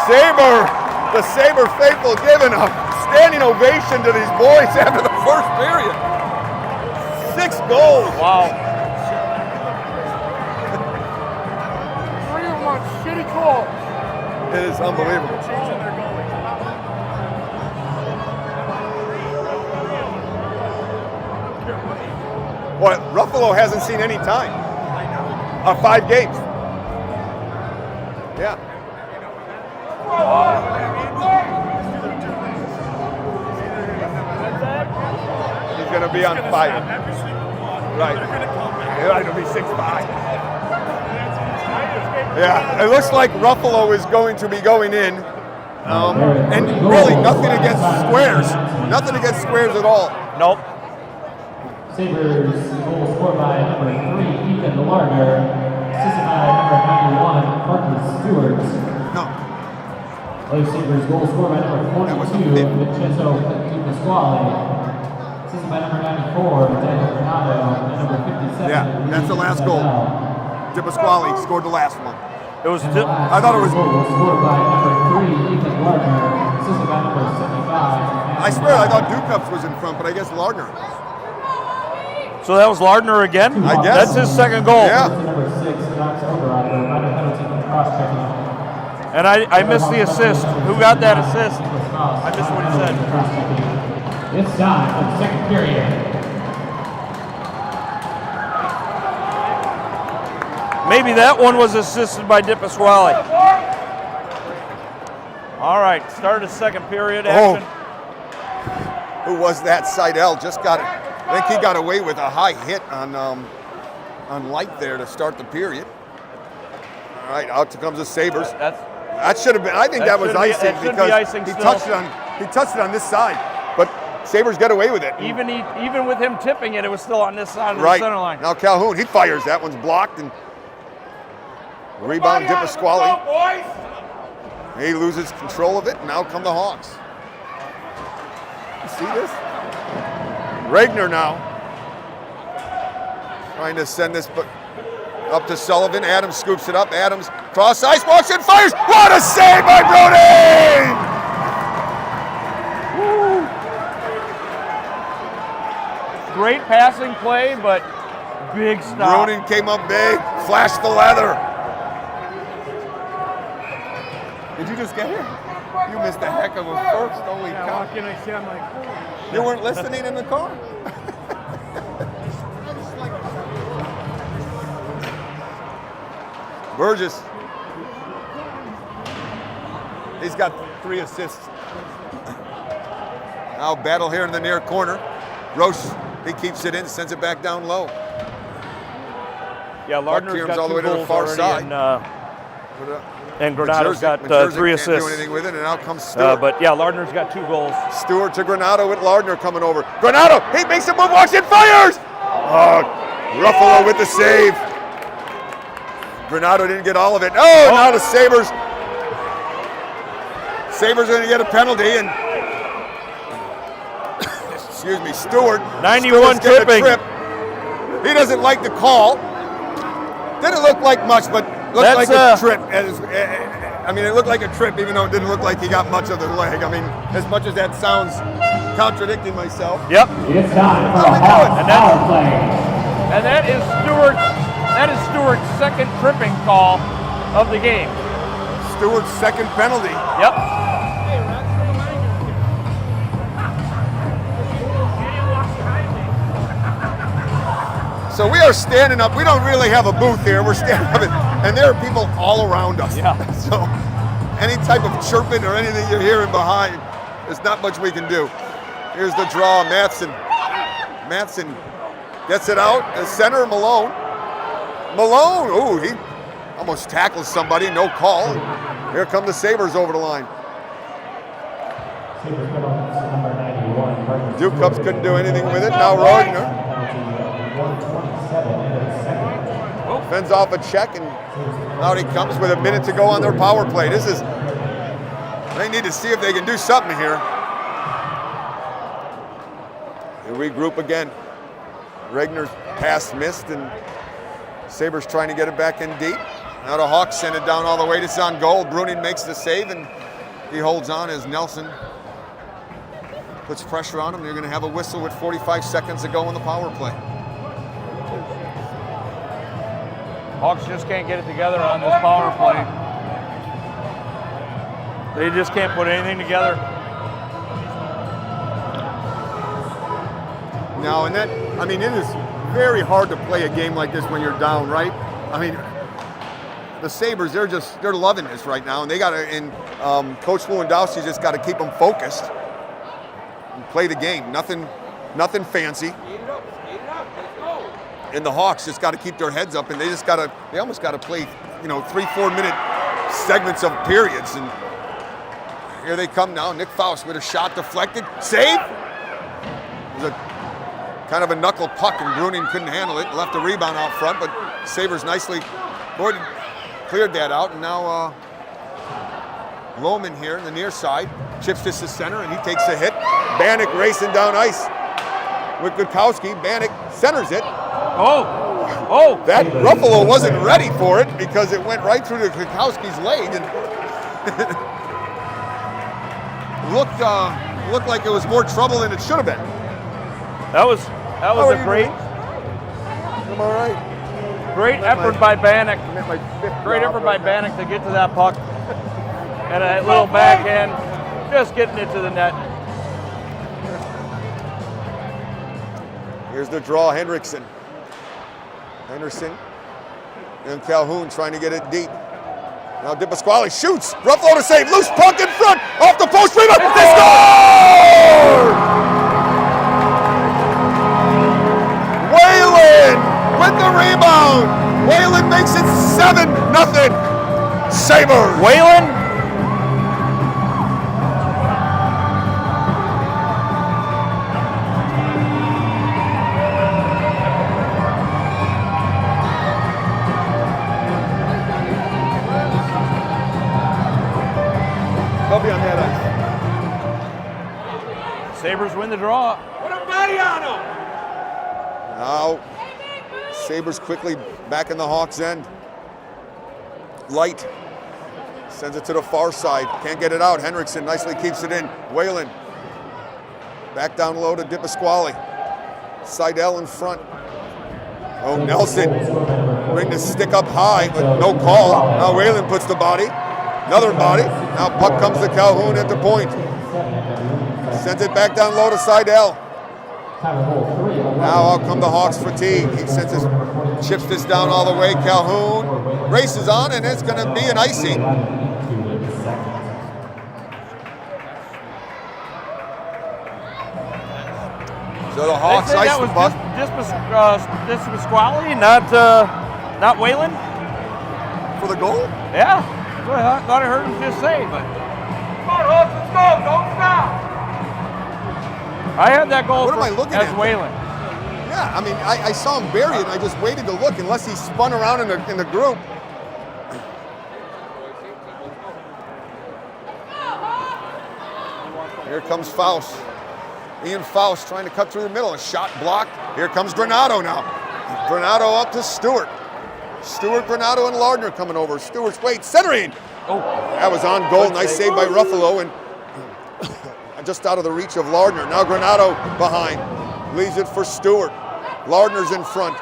The Sabre faithful giving a standing ovation to these boys after the first period. 6 goals. Wow. 3 of my shitty calls. It is unbelievable. What? Ruffalo hasn't seen any time. 5 games. Yeah. He's going to be on fire. Right. It'll be 6-5. Yeah, it looks like Ruffalo is going to be going in. And really nothing against Squares. Nothing against Squares at all. Nope. Sabres goal scored by number 3, Ethan Lardner. Assisted by number 91, Marcus Stewart. No. Other Sabres goal scored by number 42, Vincenzo Dipasquale. Assisted by number 94, Daniel Granato, and number 57. Yeah, that's the last goal. Dipasquale scored the last one. It was. I thought it was. Goal scored by number 3, Ethan Lardner. Assisted by number 75. I swear I thought Ducups was in front, but I guess Lardner. So that was Lardner again? I guess. That's his second goal. Yeah. Number 6, Knox Overrider, minor penalty for cross-checking. And I missed the assist. Who got that assist? I missed what he said. It's time for the second period. Maybe that one was assisted by Dipasquale. All right, start of second period action. Who was that? Seidel just got it. I think he got away with a high hit on Light there to start the period. All right, out comes the Sabres. That should have been. I think that was icing because he touched it on this side, but Sabres got away with it. Even with him tipping it, it was still on this side of Right. the center line. Now Calhoun, he fires. That one's blocked and rebound Dipasquale. He loses control of it. And now come the Hawks. You see this? Regner now trying to send this up to Sullivan. Adams scoops it up. Adams cross ice, walks in, fires. What a save by Brody! Great passing play, but big stop. Brunin came up big, flashed the leather. Did you just get here? You missed a heck of a first. Holy cow. Walk in, I see, I'm like, You weren't listening in the car? Burgess. He's got 3 assists. Now battle here in the near corner. Roche, he keeps it in, sends it back down low. Yeah, Lardner's got all the way 2 to the goals far already, side. and Granado's got Majerzyk 3 can't assists. do anything with it, and out comes Stewart. But yeah, Lardner's got 2 goals. Stewart to Granado with Lardner coming over. Granado, he makes a move, walks in, fires! Oh, Ruffalo with the save. Granado didn't get all of it. Oh, now the Sabres. Sabres are going to get a penalty, and excuse me, Stewart. 91 Stewart's getting tripping. a trip. He doesn't like the call. Didn't look like much, but looked like a trip. I mean, it looked like a trip, even though it didn't look like he got much of the leg. I mean, as much as that sounds contradicting myself. Yep. It's time for How a we doing? power play. And that is Stewart's second tripping call of the game. Stewart's second penalty. Yep. So we are standing up. We don't really have a booth here. We're standing up, and there are people all around us. Yeah. So any type of chirping or anything you're hearing behind, there's not much we can do. Here's the draw. Mattson gets it out. The center, Malone. Ooh, he almost tackles somebody. No call. Here come the Sabres over the line. Duke Cubs couldn't do anything with it. Now Rogner fends off a check, and out he comes with a minute to go on their power play. They need to see if they can do something here. They regroup again. Regner's pass missed, and Sabres trying to get it back in deep. Now the Hawks send it down all the way. It's on goal. Brunin makes the save, and he holds on as Nelson puts pressure on him. They're going to have a whistle with 45 seconds to go in the power play. Hawks just can't get it together on this power play. They just can't put anything together. Now, and that, I mean, it is very hard to play a game like this when you're down, right? I mean, the Sabres, they're loving this right now, and they got to, and Coach Lewandowski just got to keep them focused and play the game. Nothing fancy. And the Hawks just got to keep their heads up, and they almost got to play, 3-4 minute segments of periods. And here they come now. Nick Faust with a shot deflected, save. It was a kind of a knuckle puck, and Brunin couldn't handle it. Left a rebound out front, but Sabres nicely cleared that out, and now Lohman here in the near side chips this to center, and he takes a hit. Bannock racing down ice with Gutkowski. Bannock centers it. Oh! That Ruffalo wasn't ready for it because it went right through to Gutkowski's leg, and looked like it was more trouble than it should have been. That was a great. I'm all right. Great effort by Bannock. Great effort by Bannock to get to that puck. And a little backhand, just getting it to the net. Here's the draw, Henderson And Calhoun trying to get it deep. Now DiPasquale shoots. Ruffalo to save. Loose puck in front. Off the post. Rebound. They score! Whalen with the rebound. Whalen makes it 7-0. Sabres. Whalen? They'll be on that ice. Sabres win the draw. Put a body on him. Now, Sabres quickly back in the Hawks' end. Light sends it to the far side. Can't get it out. Henriksen nicely keeps it in. Whalen back down low to DiPasquale. Seidel in front. Oh, Nelson bring the stick up high, but no call. Now Whalen puts the body. Another body. Now puck comes to Calhoun at the point. Sends it back down low to Seidel. Now out come the Hawks fatigue. He sends his, chips this down all the way. Calhoun races on, and it's going to be an icing. So the Hawks They say ice that the was puck. DiPasquale, not Whalen. For the goal? Yeah, that's what I thought I heard him just say, but Come on, Hawks, let's go. Don't stop. I had that goal What am I looking as at? Whalen. Yeah, I mean, I saw him bury it, and I just waited to look unless he spun around in the group. Here comes Faust. Ian Faust trying to cut through the middle. A shot blocked. Here comes Granato now. Granato up to Stewart. Stewart, Granato, and Lardner coming over. Stewart's wait, centering. Oh, That was on goal. Nice save by Ruffalo, and just out of the reach of Lardner. Now Granato behind. Leaves it for Stewart. Lardner's in front.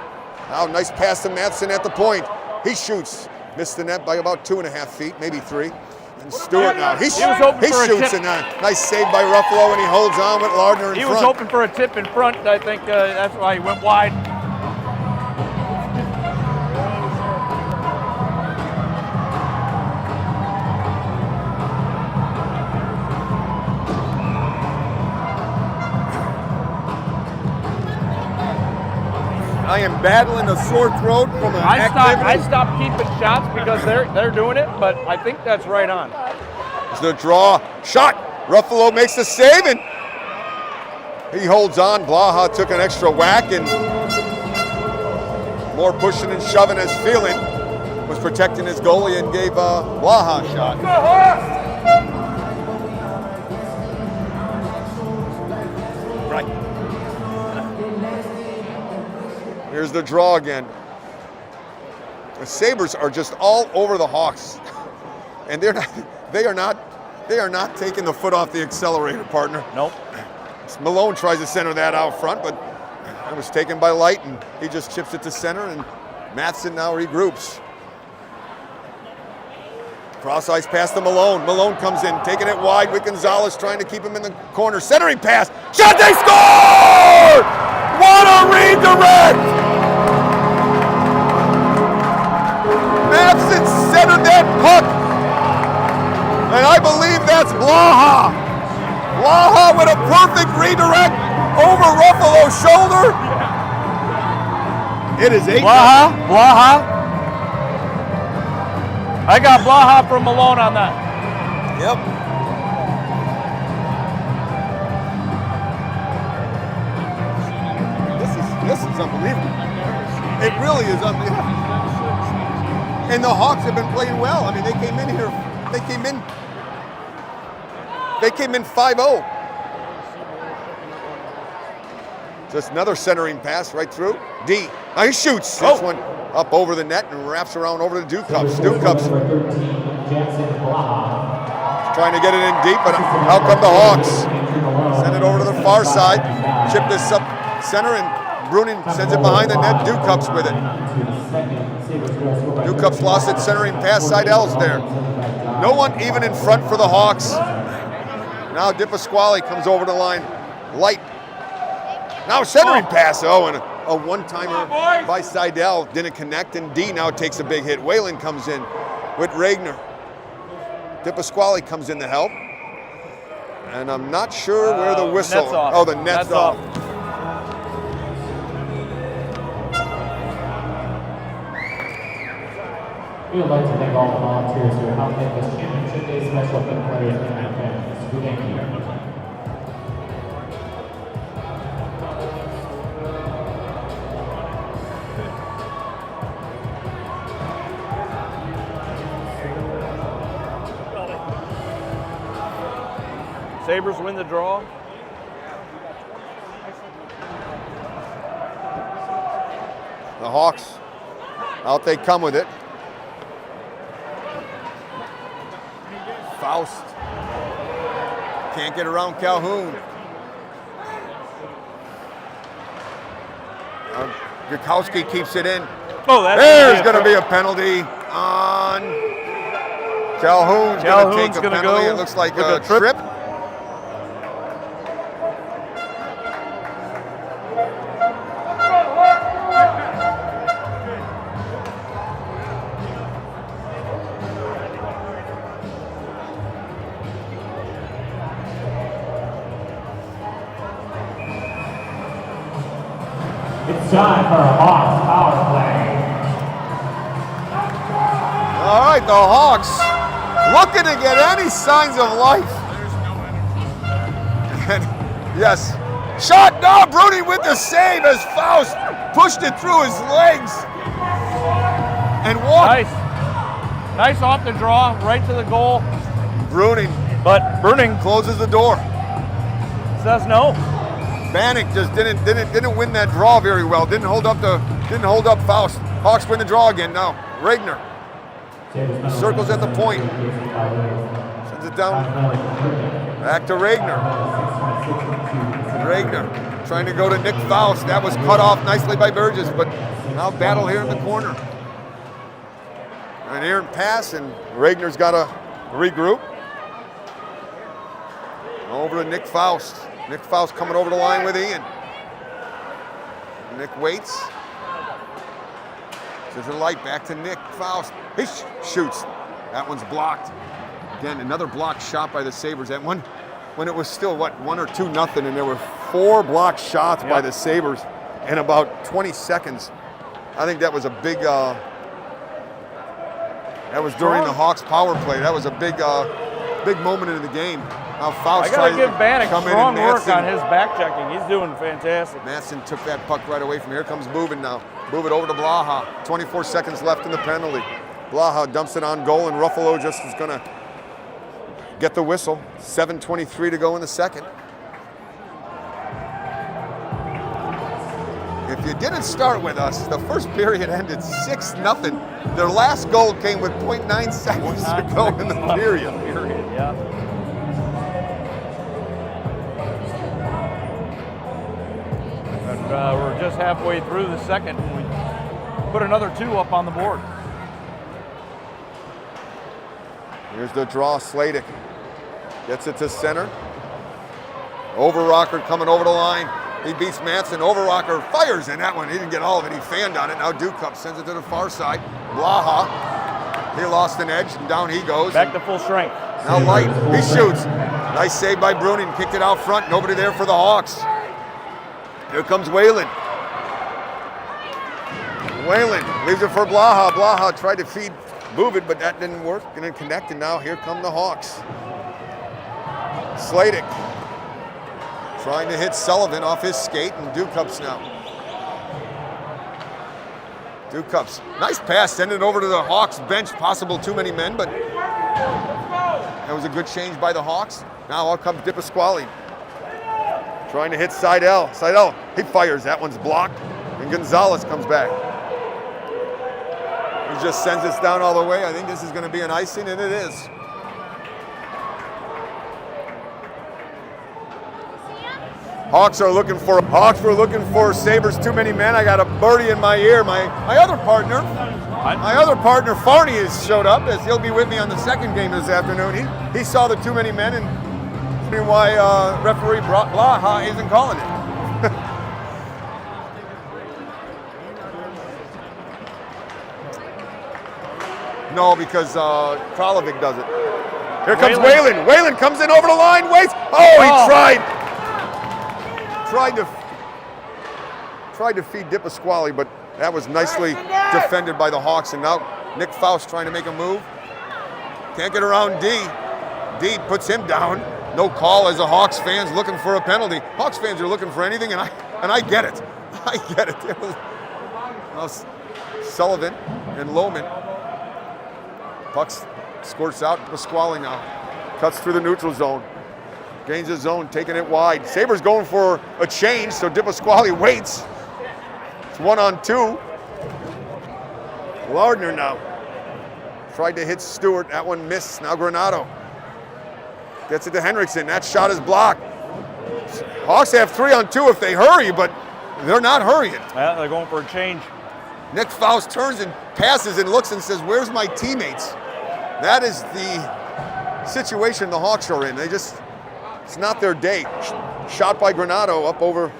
Now nice pass to Matheson at the point. He shoots. Missed the net by about 2.5 feet, maybe 3. And Stewart now. He was hoping for a shoots, tip. and nice save by Ruffalo, and he holds on with Lardner in he front. was hoping for a tip in front. I think that's why he went wide. I am battling a sore throat from an I activity. stopped keeping shots because they're doing it, but I think that's right on. It's the draw. Shot. Ruffalo makes the save, and he holds on. Blaha took an extra whack, and more pushing and shoving as Phelan was protecting his goalie and gave Blaha a shot. Go, Hawks. Right. Here's the draw again. The Sabres are just all over the Hawks, and they are not taking the foot off the accelerator, partner. Nope. Malone tries to center that out front, but it was taken by Light, and he just chips it to center, and Matheson now regroups. Cross ice pass to Malone. Malone comes in, taking it wide with Gonzalez, trying to keep him in the corner. Centering pass. Shot, they score! What a redirect! Matheson centered that puck, and I believe that's Blaha. Blaha with a perfect redirect over Ruffalo's shoulder. It is 8. Blaha. I got Blaha from Malone on that. Yep. This is unbelievable. It really is unbelievable. And the Hawks have been playing well. I mean, they came in here. They came in 5-0. Just another centering pass right through. D. Now he shoots. This one up over the net and wraps around over to Dukecups. Dukecups trying to get it in deep, but out come the Hawks. Send it over to the far side. Chip this up center, and Bruning sends it behind the net. Dukecups with it. Dukecups lost its centering pass. Seidel's there. No one even in front for the Hawks. Now DiPasquale comes over the line. Light. Now centering pass. Oh, and a one-timer by Seidel, didn't connect, and D now takes a big hit. Whalen comes in with Regner. DePasquale comes in to help. And I'm not sure where the whistle. Net's off. Oh, the net's off. We would like to thank all the volunteers who helped make this championship day special for the players and their families. We thank you. Sabres win the draw. The Hawks, out they come with it. Faust can't get around Calhoun. Gukowski keeps it in. Oh, There's going to be a penalty on Calhoun's going to take a gonna penalty. go It looks like with a a trip. trip. It's time for a Hawks power play. All right, the Hawks looking to get any signs of life. And yes, shot, no, Bruni with the save as Faust pushed it through his legs and walked. Nice off the draw, right to the goal. Bruning But Bruning closes the door. says no. Bannock just didn't win that draw very well. Didn't hold up Faust. Hawks win the draw again now. Regner circles at the point. Sends it down. Back to Regner. Regner trying to go to Nick Faust. That was cut off nicely by Burgess, but now battle here in the corner. An errant pass, and Regner's got to regroup. Over to Nick Faust. Nick Faust coming over the line with Ian. Nick waits. To the light, back to Nick Faust. He shoots. That one's blocked. Again, another blocked shot by the Sabres. That one, when it was still, 1 or 2-0, and there were 4 blocked shots by the Sabres in about 20 seconds. I think that was a big, that was during the Hawks power play. That was a big moment in the game. Now Faust I gotta tries give Bannock to come in, strong and work on Madsen- his back checking. He's doing fantastic. Madsen took that puck right away from here. Comes Boobin now. Move it over to Blaha. 24 seconds left in the penalty. Blaha dumps it on goal, and Ruffalo just is gonna get the whistle. 7:23 to go in the second. If you didn't start with us, the first period ended 6-0. Their last goal came with 0.9 seconds to go in the period. Yeah. And we're just halfway through the second, and we put another 2 up on the board. Here's the draw, Sladek. Gets it to center. Overrocker coming over the line. He beats Madsen. Overrocker fires in that one. He didn't get all of it. He fanned on it. Now Dukup sends it to the far side. Blaha. He lost an edge, and down he goes. Back to full strength. Now Light. He shoots. Nice save by Bruning. Kicked it out front. Nobody there for the Hawks. Here comes Whalen. Whalen leaves it for Blaha. Blaha tried to feed Bubid, but that didn't work. Didn't connect, and now here come the Hawks. Sladek trying to hit Sullivan off his skate, and Dukup's now. Dukup's nice pass, sending it over to the Hawks bench. Possible too many men, but that was a good change by the Hawks. Now out comes DePasquale. Trying to hit Seidel. Seidel, he fires. That one's blocked, and Gonzalez comes back. He just sends this down all the way. I think this is going to be an icing, and it is. Hawks were looking for Sabres too many men. I got a birdie in my ear. My other partner, Farney has showed up, as he'll be with me on the second game this afternoon. He saw the too many men, and wondering why referee Blaha isn't calling it. No, because Kralovic does it. Here comes Whalen. Whalen comes in over the line, waits. Oh, he tried to feed Dipasquale, but that was nicely defended by the Hawks. And now Nick Faust trying to make a move. Can't get around D. D puts him down. No call as the Hawks fans looking for a penalty. Hawks fans are looking for anything, and I get it. I get it. It was Sullivan and Lohman. Pucks squirts out. Pasquale now cuts through the neutral zone. Gains his zone, taking it wide. Sabres going for a change, so Dipasquale waits. It's 1-on-2. Lardner now. Tried to hit Stewart. That one missed. Now Granato. Gets it to Henriksen. That shot is blocked. Hawks have 3-on-2 if they hurry, but they're not hurrying. Yeah, they're going for a change. Nick Faust turns and passes and looks and says, "Where's my teammates?" That is the situation the Hawks are in. It's not their day. Shot by Granato up over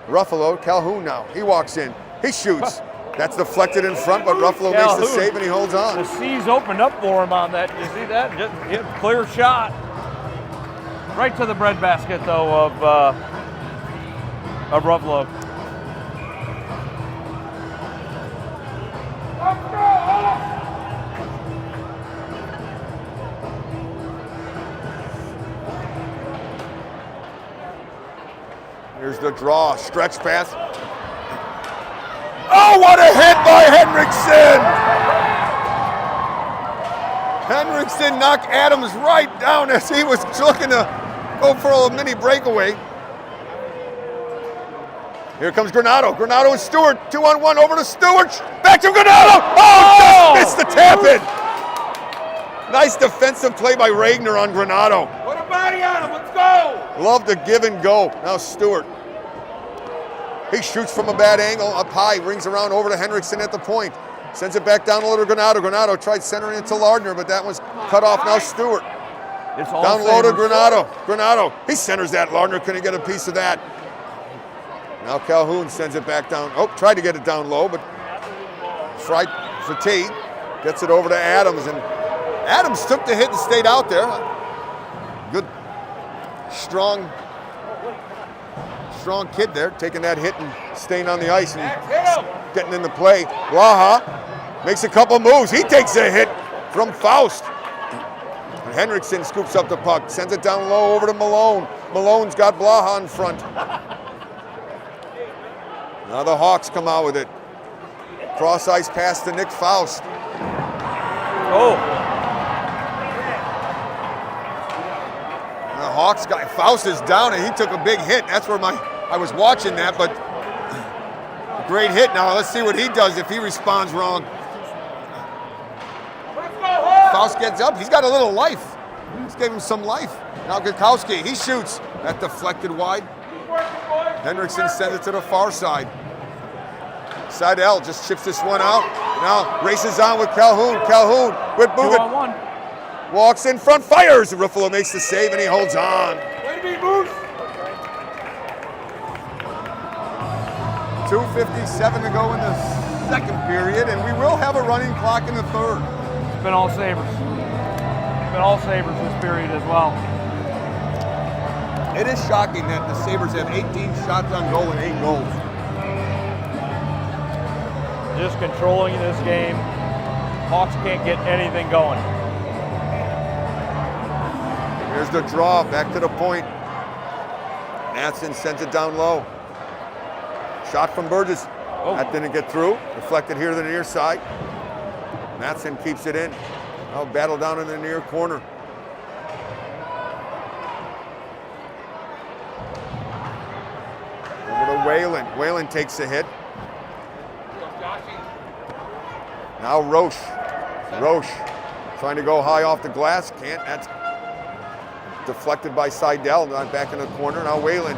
Ruffalo. Calhoun now. He walks in. He shoots. That's deflected in front, but Ruffalo makes the save and he holds on. The C's opened up for him on that. You see that? Just hit a clear shot. Right to the breadbasket, though, of Ruffalo. Here's the draw, stretch pass. Oh, what a hit by Henriksen! Henriksen knocked Adams right down as he was looking to go for a mini breakaway. Here comes Granato. Granato and Stewart, 2-on-1 over to Stewart. Back to Granato. Oh, just missed the tap in. Nice defensive play by Regner on Granato. Put a body on him. Let's go. Love the give and go. Now Stewart. He shoots from a bad angle, up high, rings around over to Henriksen at the point. Sends it back down low to Granato. Granato tried centering it to Lardner, but that was cut off. Now Stewart. It's all Down low to Sabres. Granato. Granato, he centers that. Lardner couldn't get a piece of that. Now Calhoun sends it back down. Oh, tried to get it down low, but Fatigue gets it over to Adams, and Adams took the hit and stayed out there. Good, strong kid there, taking that hit and staying on the ice and getting into play. Blaha makes a couple moves. He takes a hit from Faust. And Henriksen scoops up the puck, sends it down low over to Malone. Malone's got Blaha in front. Now the Hawks come out with it. Cross ice pass to Nick Faust. Oh. The Hawks guy, Faust is down and he took a big hit. That's where I was watching that, but great hit. Now let's see what he does if he responds wrong. Faust gets up. He's got a little life. Let's give him some life. Now Gukowski, he shoots. That deflected wide. Henriksen sends it to the far side. Seidel just chips this one out. Now races on with Calhoun. Calhoun with moving. 2-on-1. Walks in front, fires. Ruffalo makes the save and he holds on. Way to be, Moose. 2:57 to go in the second period, and we will have a running clock in the third. It's been all Sabres. It's been all Sabres this period as well. It is shocking that the Sabres have 18 shots on goal and 8 goals. Just controlling this game. Hawks can't get anything going. Here's the draw, back to the point. Matson sends it down low. Shot from Burgess. Oh. That didn't get through. Deflected here to the near side. Matson keeps it in. Now battle down in the near corner. Over to Whalen. Whalen takes a hit. Now Roche. Roche trying to go high off the glass. Can't. That's deflected by Seidel. Not back in the corner. Now Whalen.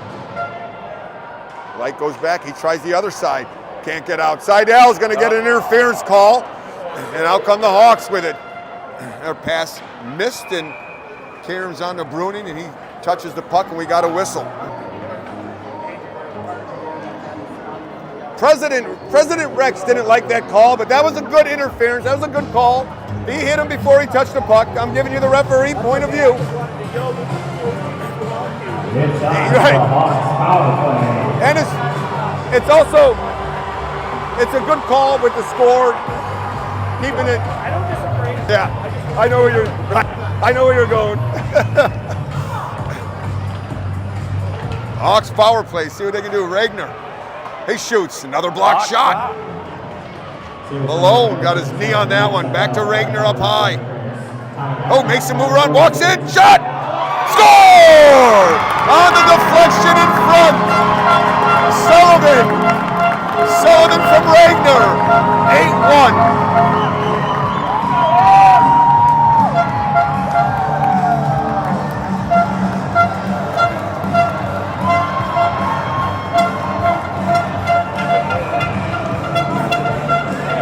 Light goes back. He tries the other side. Can't get out. Seidel's going to get an interference call. And out come the Hawks with it. Their pass missed, and Karen's on to Bruning, and he touches the puck, and we got a whistle. President Rex didn't like that call, but that was a good interference. That was a good call. He hit him before he touched the puck. I'm giving you the referee point of view. It's Right. power play. And it's also, it's a good call with the score, keeping it. I don't disagree. Yeah, I know where you're going. Hawks power play, see what they can do. Regner, he shoots, another block shot. Malone got his knee on that one. Back to Regner up high. Oh, makes a move around, walks in, shot! Score! On the deflection in front. Sullivan from Regner. 8-1.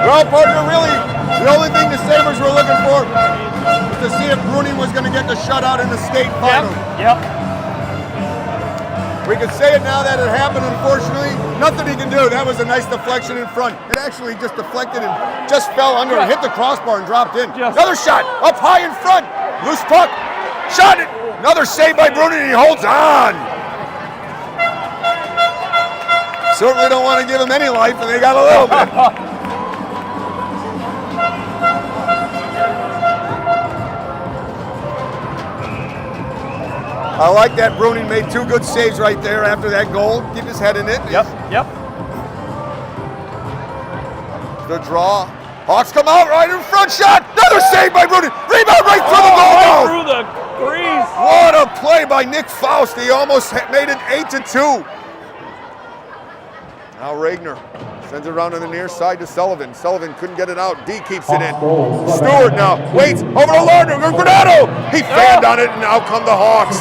Well, partner, really, the only thing the Sabres were looking for was to see if Bruning was going to get the shutout in the state final. Yep. We could say it now that it happened, unfortunately. Nothing he can do. That was a nice deflection in front. It actually just deflected and just fell under and hit the crossbar and dropped in. Another shot, up high in front. Loose puck, shot it. Another save by Bruning, and he holds on. Certainly don't want to give him any life, and they got a little bit. I like that Bruning made two good saves right there after that goal. Keep his head in it. Yep. The draw. Hawks come out right in front. Shot. Another save by Bruning. Rebound right through the goal. Right through the crease. What a play by Nick Faust. He almost made it 8-2. Now Regner sends it around on the near side to Sullivan. Sullivan couldn't get it out. D keeps it in. Stewart now waits over to Lardner. Granado. He fanned on it, and now come the Hawks.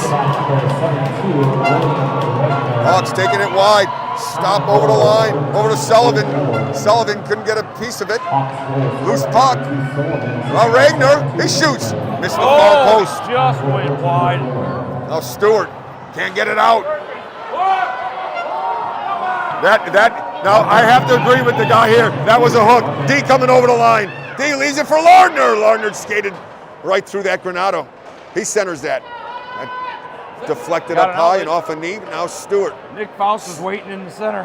Hawks taking it wide. Stop over the line. Over to Sullivan. Sullivan couldn't get a piece of it. Loose puck. Now Regner. He shoots. Missed the far post. Just went wide. Now Stewart can't get it out. Now I have to agree with the guy here. That was a hook. D coming over the line. D leaves it for Lardner. Lardner skated right through that Granado. He centers that. That deflected up high and off a knee. Now Stewart. Nick Faust is waiting in the center.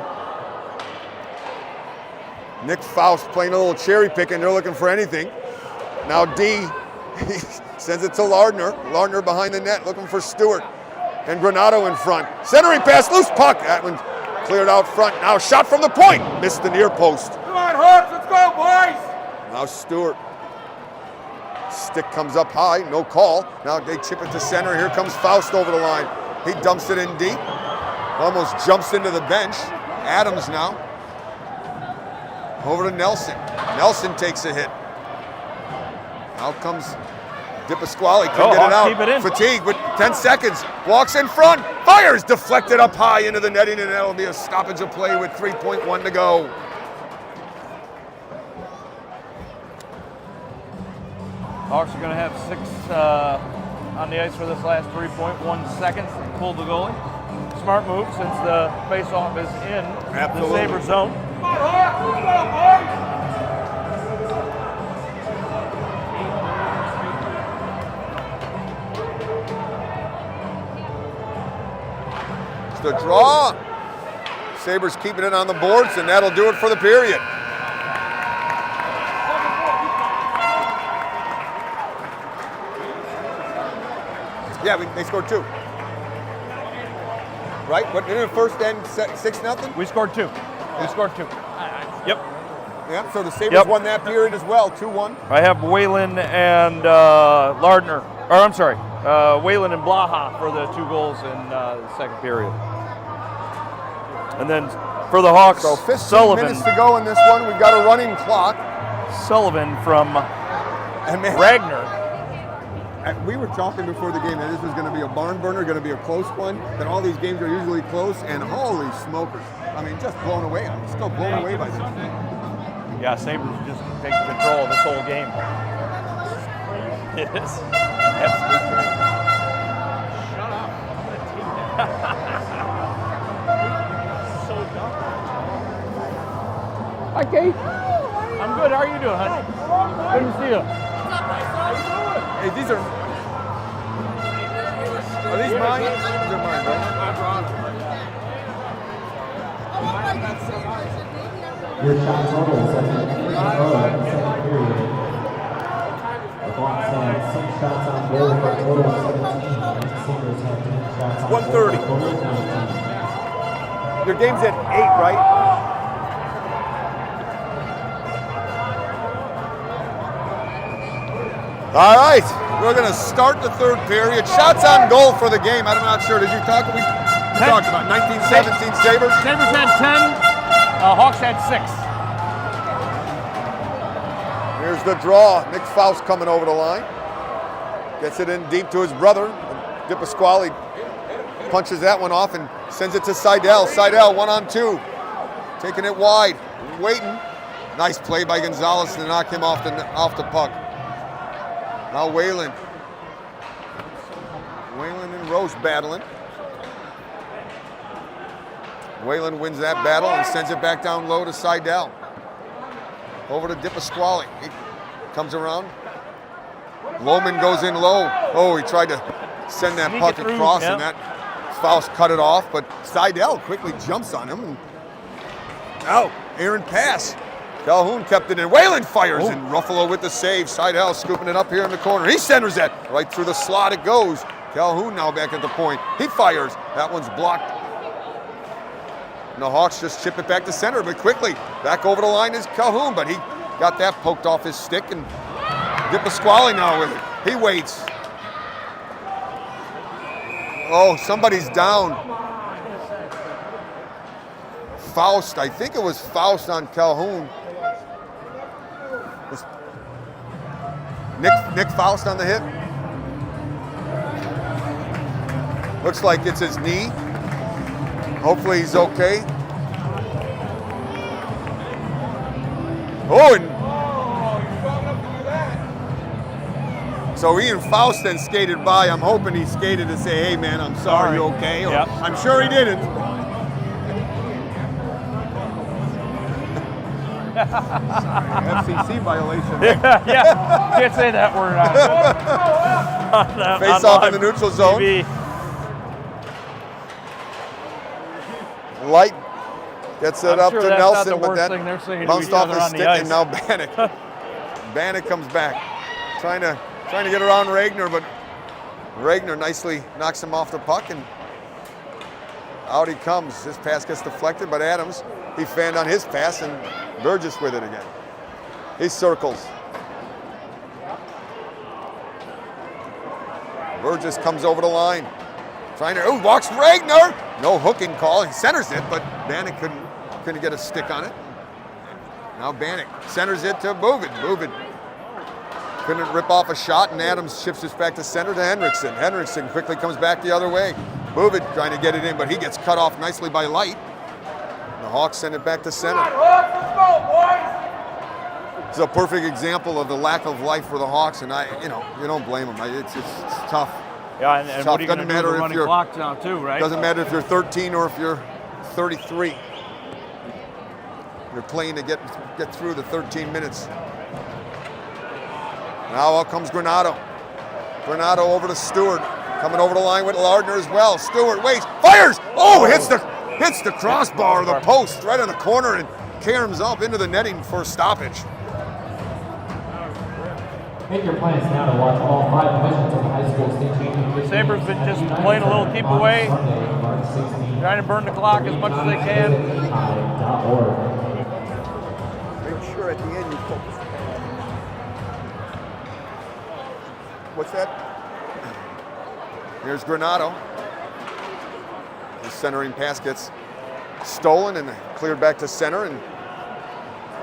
Nick Faust playing a little cherry picking. They're looking for anything. Now D he sends it to Lardner. Lardner behind the net looking for Stewart. And Granado in front. Centering pass, loose puck. That one cleared out front. Now shot from the point. Missed the near post. Come on, Hawks, let's go, boys! Now Stewart. Stick comes up high, no call. Now they chip it to center. Here comes Faust over the line. He dumps it in deep. Almost jumps into the bench. Adams now. Over to Nelson. Nelson takes a hit. Now comes DiPasquale, couldn't get it out. Keep it in. Fatigue with 10 seconds. Walks in front. Fires. Deflected up high into the netting, and that'll be a stoppage of play with 3.1 to go. Hawks are going to have 6 on the ice for this last 3.1 seconds. Pulled the goalie. Smart move since the face-off is in the Sabre zone. Come on, Hawks, let's go, boys! The draw. Sabres keeping it on the boards, and that'll do it for the period. Yeah, they scored 2. Right? What didn't it first end 6-0? We scored 2. We scored 2. Yep. Yeah, so the Sabres won that period as well, 2-1. I have Whalen and Lardner, or I'm sorry, Whalen and Blaha for the 2 goals in the second period. And then for the Hawks, So 15 Sullivan. minutes to go in this one. We've got a running clock. Sullivan from And man, Ragnar. we were talking before the game that this was going to be a barn burner, going to be a close one, that all these games are usually close, and holy smokers. I mean, just blown away. I'm still blown away by this. Yeah, Sabres just taking control of this whole game. It is. Absolutely great. Shut up. So dumb. Hi, Kate. I'm good. How are you doing, honey? Good to see you. Hey, these are these mine? These are mine, right? Your shot total, second period. The Hawks had 6 shots on goal for a total of 17. The Sabres had 10 shots on goal for a 1:30. total of 19. Your game's at 8, right? All right, we're going to start the third period. Shots on goal for the game. I'm not sure. Did you talk? We talked about 19-17 Sabres. Sabres had 10, Hawks had 6. Here's the draw. Nick Faust coming over the line. Gets it in deep to his brother. DiPasquale punches that one off and sends it to Seidel. Seidel 1-on-2. Taking it wide. Waiting. Nice play by Gonzalez to knock him off the puck. Now Whalen. Whalen and Roche battling. Whalen wins that battle and sends it back down low to Seidel. Over to DiPasquale. He comes around. Lohman goes in low. Oh, he tried to send that puck across, and that Faust cut it off, but Seidel quickly jumps on him. And now, errant pass. Calhoun kept it in. Whalen fires, and Ruffalo with the save. Seidel scooping it up here in the corner. He centers it. Right through the slot it goes. Calhoun now back at the point. He fires. That one's blocked. And the Hawks just chip it back to center, but quickly back over the line is Calhoun, but he got that poked off his stick, and DiPasquale now with it. He waits. Oh, somebody's down. Faust, I think it was Faust on Calhoun. Was Nick Faust on the hit? Looks like it's his knee. Hopefully he's okay. Oh, and so Ian Faust then skated by. I'm hoping he skated to say, hey man, I'm sorry, you okay? Or, Yep. I'm sure he didn't. FCC violation. Yeah, can't say that word on Face off in the neutral zone. TV. Light gets it I'm up sure to that's Nelson, not the but worst that thing they're saying to bounced each off other his on the stick, ice. and now Bannock. Bannock comes back, trying to get around Regner, but Regner nicely knocks him off the puck, and out he comes. His pass gets deflected, but Adams, he fanned on his pass, and Burgess with it again. He circles. Burgess comes over the line. Trying to, walks Regner. No hooking call. He centers it, but Bannock couldn't get a stick on it. Now Bannock centers it to Bovid. Bovid couldn't rip off a shot, and Adams shifts this back to center to Henriksen. Henriksen quickly comes back the other way. Bovid trying to get it in, but he gets cut off nicely by Light. The Hawks send it back to center. Let's go, boys! It's a perfect example of the lack of life for the Hawks, and you don't blame them. It's tough. Yeah, and what are you going to Doesn't do matter with if running you're- clocks now too, right? Doesn't matter if you're 13 or if you're 33. You're playing to get through the 13 minutes. Now out comes Granato. Granato over to Stewart. Coming over the line with Lardner as well. Stewart waits, fires! Oh, hits the crossbar, the post, right on the corner, and caroms up into the netting for stoppage. Make your plans now to watch all 5 divisions of the high school state championship. Sabres been just playing a little keep away, Sunday, March 16th. trying to burn the clock as much as they can. Make sure at the end you focus. What's that? Here's Granato. The centering pass gets stolen and cleared back to center, and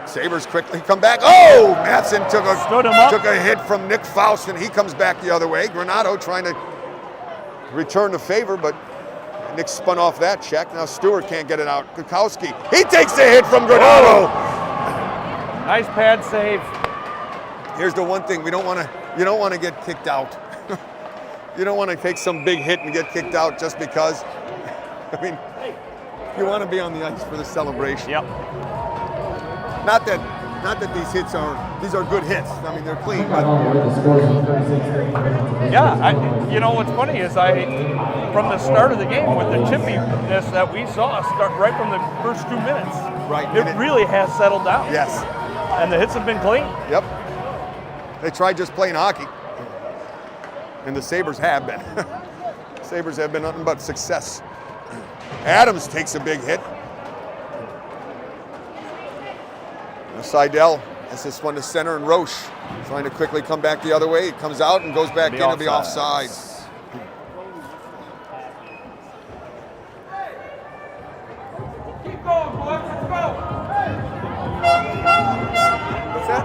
Sabres quickly come back. Oh, Matson Stood him up. took a hit from Nick Faust, and he comes back the other way. Granato trying to return the favor, but Nick spun off that check. Now Stewart can't get it out. Kukowski, he takes the hit from Granato. Nice pad save. Here's the one thing you don't want to get kicked out. You don't want to take some big hit and get kicked out just because. I mean, you want to be on the ice for the celebration. Yep. Not that Not that these are good hits. I mean, they're clean. I But don't know where the score is. Yeah, you know what's funny is from the start of the game with the chippiness that we saw start right from the first 2 minutes. Right. It really has settled down. yes. And the hits have been clean. Yep. They tried just playing hockey. And the Sabres have been. Sabres have been nothing but success. Adams takes a big hit. Seidel has this one to center, and Roche trying to quickly come back the other way. It comes out and goes back in to be offside. Keep going, boys. Let's go. What's that?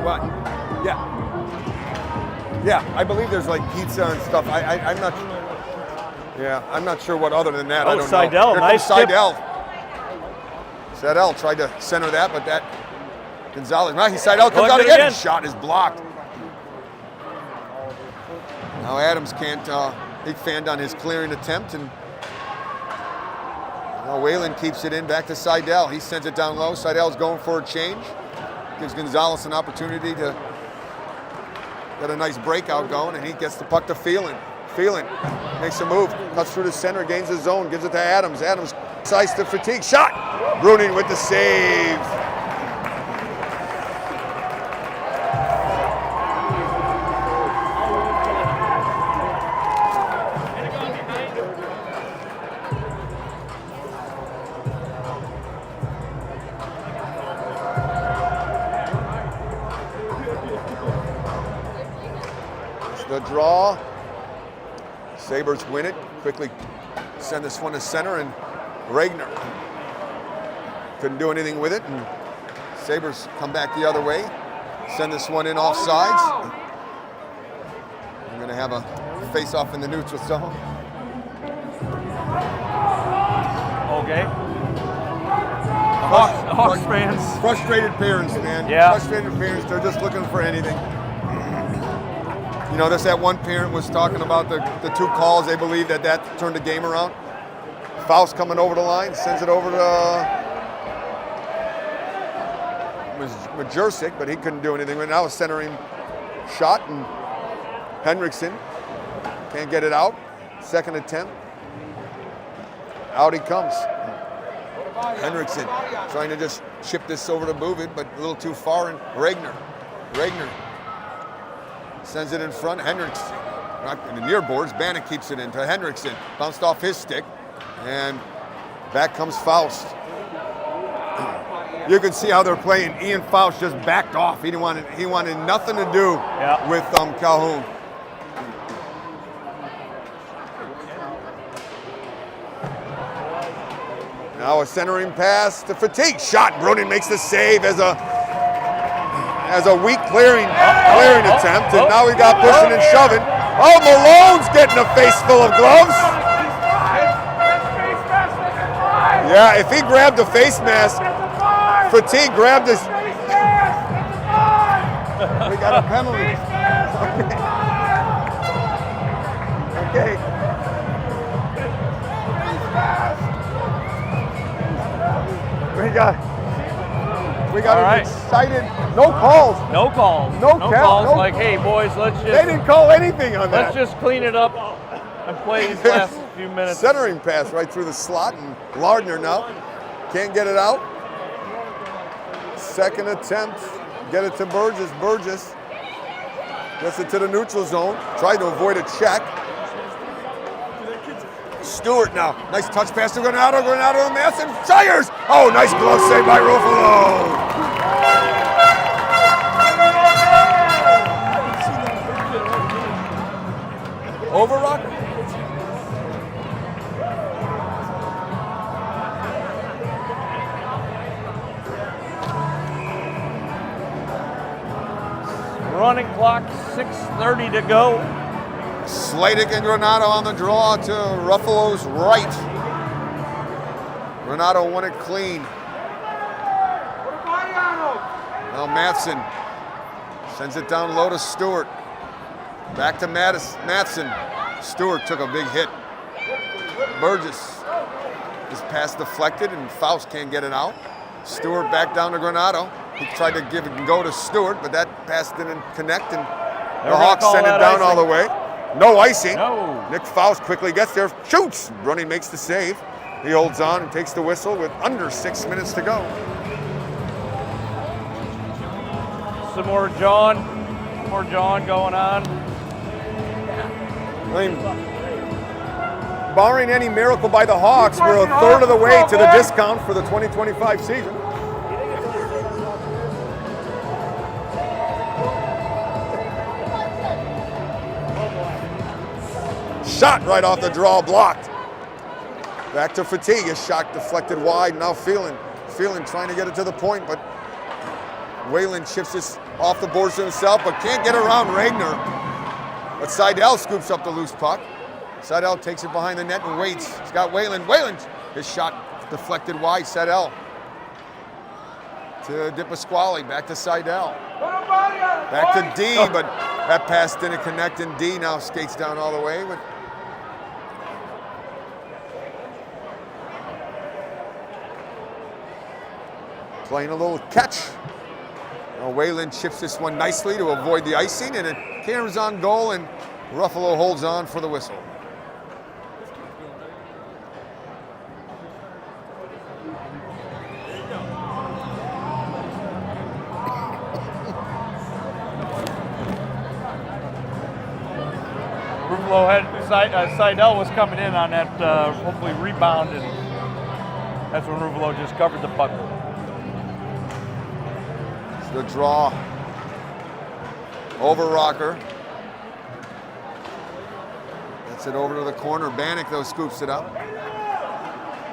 What? Yeah. Yeah, I believe there's like pizza and stuff. I'm not. Yeah, I'm not sure what other than that. I don't Seidel, know. Here nice comes skip. Seidel. Seidel tried to center that, but that Gonzalez. Now Seidel comes out Collected again. again. His shot is blocked. Now Adams can't. He fanned on his clearing attempt, and now Whalen keeps it in back to Seidel. He sends it down low. Seidel's going for a change. Gives Gonzalez an opportunity to get a nice breakout going, and he gets the puck to Phelan. Phelan makes a move, cuts through the center, gains the zone, gives it to Adams. Adams decides to fatigue. Shot! Bruning with the save. It's the draw. Sabres win it. Quickly send this one to center, and Regner couldn't do anything with it. And Sabres come back the other way. Send this one in off sides. We're going to have a face-off in the neutral zone. Okay. Hawks fans. Frustrated parents, man. Yeah. Frustrated parents. They're just looking for anything. You know, that one parent was talking about the two calls. They believe that turned the game around. Faust coming over the line, sends it over to Majersic, but he couldn't do anything with it. Now a centering shot, and Henriksen can't get it out. Second attempt. Out he comes. Henriksen trying to just chip this over to move it, but a little too far, and Regner sends it in front. Henriksen, not in the near boards. Bannock keeps it in to Henriksen. Bounced off his stick, and back comes Faust. You can see how they're playing. Ian Faust just backed off. He wanted nothing to do with Calhoun. Now a centering pass to Fatigue. Shot. Bruning makes the save as a weak clearing attempt, and now we got pushing and shoving. Oh, Malone's getting a face full of gloves. Yeah, if he grabbed a face mask, Fatigue grabbed his. We got a penalty. Okay. We got All an excited. No calls. No calls. No calls. no- Like, hey boys, let's They just didn't call anything on that. just clean it up and play these last few minutes. Centering pass right through the slot, and Lardner now can't get it out. Second attempt, get it to Burgess. Burgess gets it to the neutral zone, tried to avoid a check. Stewart now, nice touch pass to Granado, the massive fires. Oh, nice glove save by Ruffalo. Overrock. Running clock, 6:30 to go. Sladek and Granado on the draw to Ruffalo's right. Granado won it clean. Now Mattson sends it down low to Stewart. Back to Mattson. Stewart took a big hit. Burgess. His pass deflected, and Faust can't get it out. Stewart back down to Granado. He tried to give it and go to Stewart, but that pass didn't connect, and the Hawks send it down all the way. No icing. No. Nick Faust quickly gets there, shoots. Bruni makes the save. He holds on and takes the whistle with under 6 minutes to go. Some more John going on. I mean, barring any miracle by the Hawks, we're a third of the way to the discount for the 2025 season. Shot right off the draw, blocked. Back to Fatigue, his shot deflected wide. Now Phelan trying to get it to the point, but Whalen chips this off the boards to himself, but can't get around Ragnar. But Seidel scoops up the loose puck. Seidel takes it behind the net and waits. He's got Whalen. His shot deflected wide. Seidel to Di Pasquale. Back to Seidel. Back to D, but that pass didn't connect, and D now skates down all the way. But playing a little catch. Whalen chips this one nicely to avoid the icing, and it Cameron's on goal, and Ruffalo holds on for the whistle. Ruffalo had Seidel was coming in on that hopefully rebound, and that's when Ruffalo just covered the puck. The draw over Rocker. Gets it over to the corner. Bannock, though, scoops it up.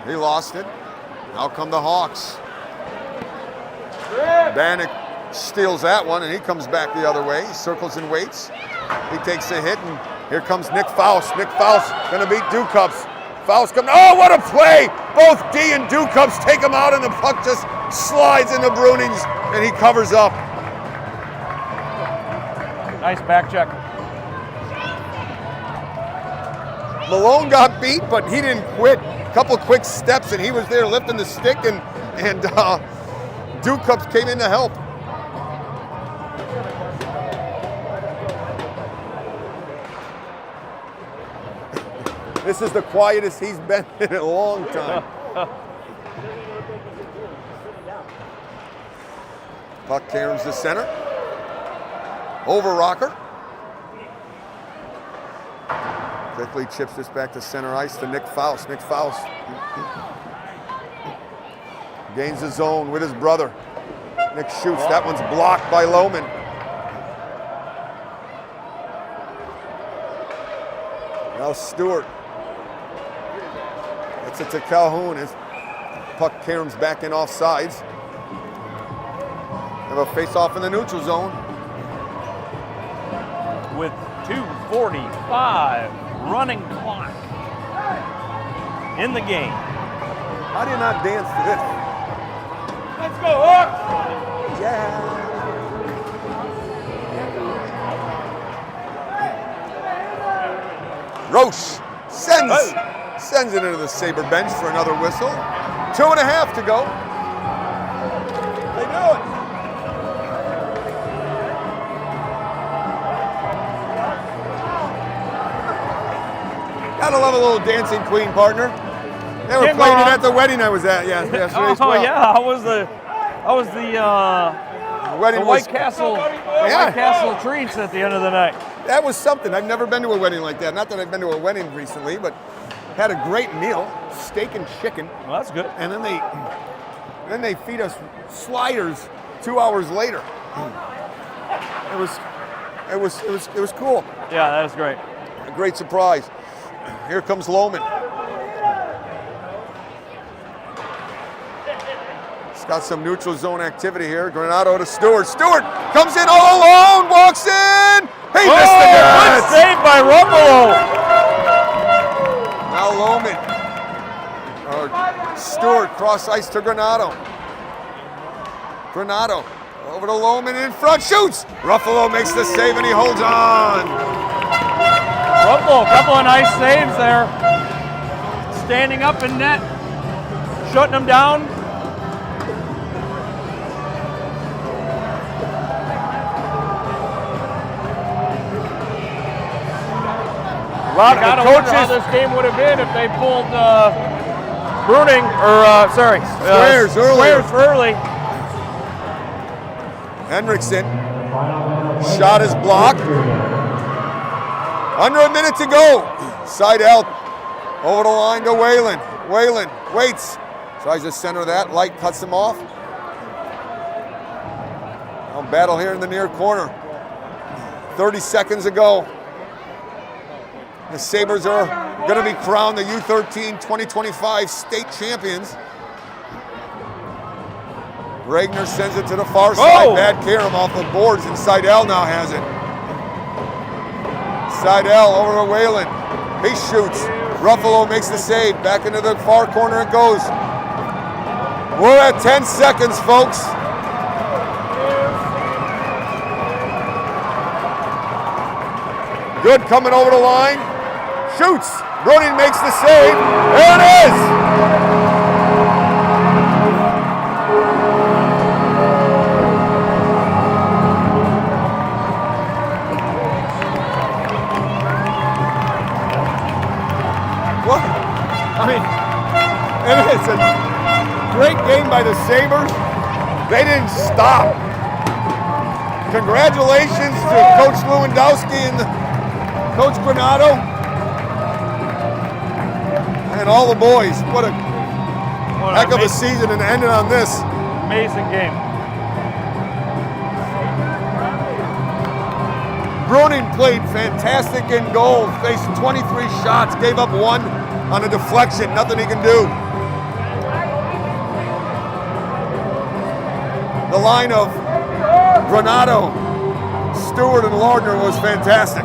He lost it. Now come the Hawks. Bannock steals that one, and he comes back the other way. He circles and waits. He takes a hit, and here comes Nick Faust. Nick Faust going to beat Ducups. Faust comes. Oh, what a play! Both D and Ducups take him out, and the puck just slides into Brunings, and he covers up. Nice back check. Malone got beat, but he didn't quit. A couple quick steps, and he was there lifting the stick, and Ducups came in to help. This is the quietest he's been in a long time. Puck caroms the center. Over Rocker. Quickly chips this back to center ice to Nick Faust. Nick Faust gains the zone with his brother. Nick shoots. That one's blocked by Lohman. Now Stewart. Gets it to Calhoun. His puck caroms back in off sides. Have a face-off in the neutral zone. With 2:45 running clock in the game. How do you not dance to this? Let's go, Hawks! Yeah. Roche sends it into the Sabre bench for another whistle. 2.5 to go. They do it. Gotta love a little dancing queen, partner. They were playing it at the wedding I was at. Yeah, yesterday as well. Yeah. How was the wedding White was, Castle Yeah. White Castle treats at the end of the night? That was something. I've never been to a wedding like that. Not that I've been to a wedding recently, but had a great meal, steak and chicken. Well, that's good. And then they feed us sliders 2 hours later. It was cool. Yeah, that was great. A great surprise. Here comes Lohman. He's got some neutral zone activity here. Granado to Stewart. Stewart comes in all alone, walks in. He missed the net. Good save by Ruffalo. Now Lohman. Stewart cross ice to Granado. Granado over to Lohman in front, shoots. Ruffalo makes the save and he holds on. Ruffalo, a couple of nice saves there. Standing up in net, shutting them down. lot You of gotta the wonder how coaches. this game would have been if they pulled Bruning, or Squares earlier. Squares early. Hendrickson. Shot is blocked. Under a minute to go. Side out. Over the line to Whalen. Whalen waits. Tries to center that. Light cuts him off. Now battle here in the near corner. 30 seconds ago. The Sabres are going to be crowned the U13 2025 state champions. Regner sends it to the far side. Bad Karam off the boards, and Seidel now has it. Seidel over to Whalen. He shoots. Ruffalo makes the save. Back into the far corner it goes. We're at 10 seconds, folks. Good coming over the line. Shoots. Bruning makes the save. There it is. What? I mean, it is a great game by the Sabres. They didn't stop. Congratulations to Coach Lewandowski and Coach Granato and all the boys. What a heck of a season, and ending on this. Amazing game. Bruning played fantastic in goal, faced 23 shots, gave up one on a deflection, nothing he can do. The line of Granato, Stewart, and Lardner was fantastic.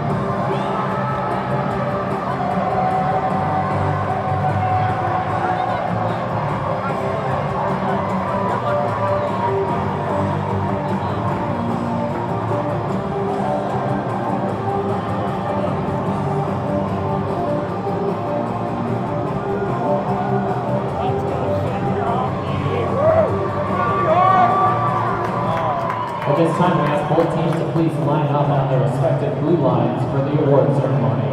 At this time, we ask both teams to please line up on their respective blue lines for the award ceremony.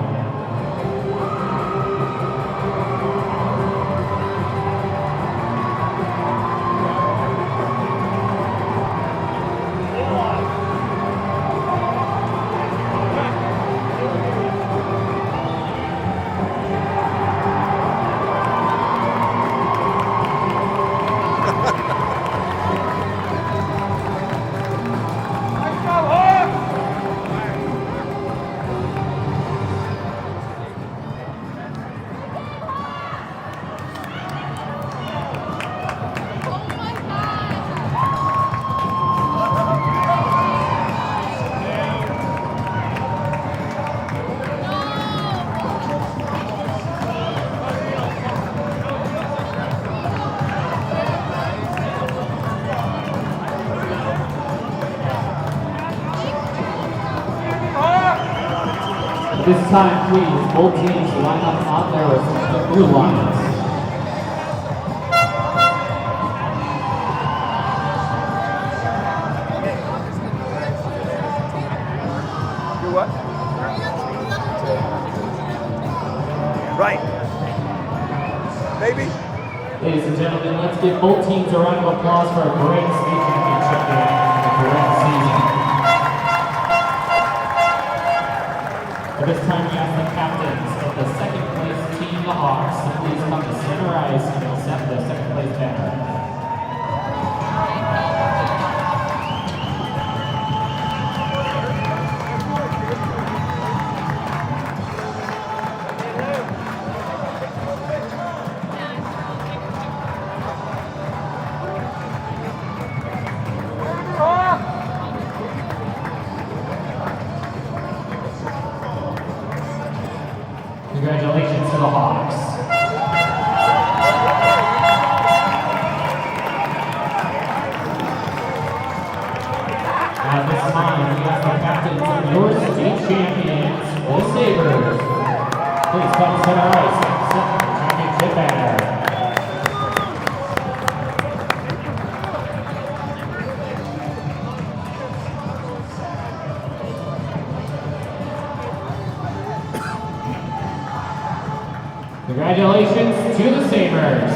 At this time, please, both teams line up on their respective blue lines. Do what? Right. Maybe? Ladies and gentlemen, let's give both teams a round of applause for a great state championship game and a great season. At this time, we ask the captains of the second place team, the Hawks, to please come to center ice and accept the second place banner. Congratulations to the Hawks. At this time, we ask the captains of your state champions, the Sabres, please come to center ice and accept the championship banner. Congratulations to the Sabres.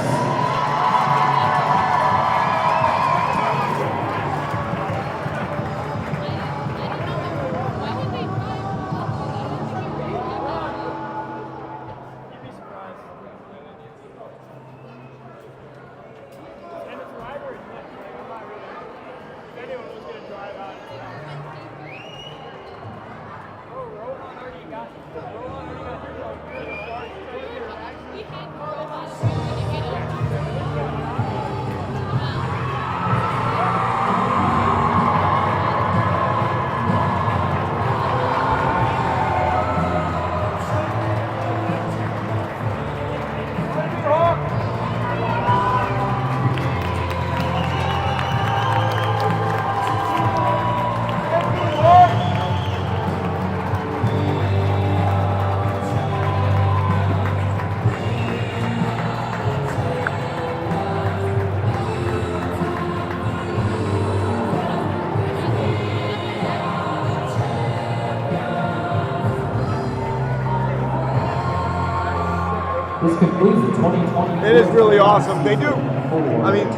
This concludes the 2020. It is really awesome. They do. I mean,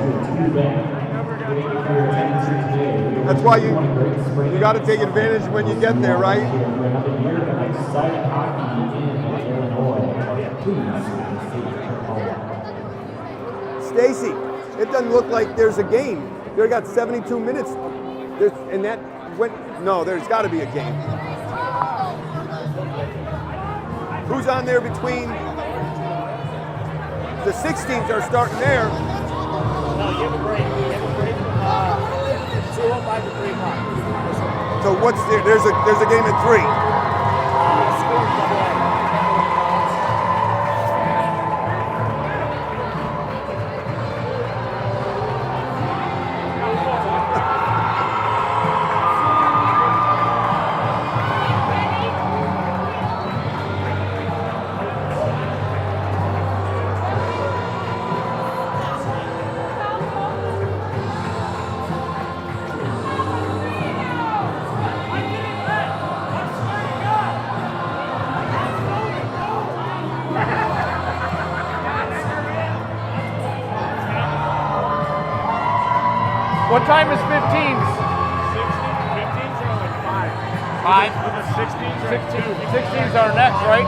that's why you got to take advantage when you get there, right? Stacy, it doesn't look like there's a game. They got 72 minutes. And that went, no, there's got to be a game. Who's on there between? The 16s are starting there. No, you have a break. You have a break from 2:05 to 3 o'clock. So what's there? There's a game at 3. What time is 15s? 15s are like 5. 5? The 16s are 16, 2. 16s are next, right?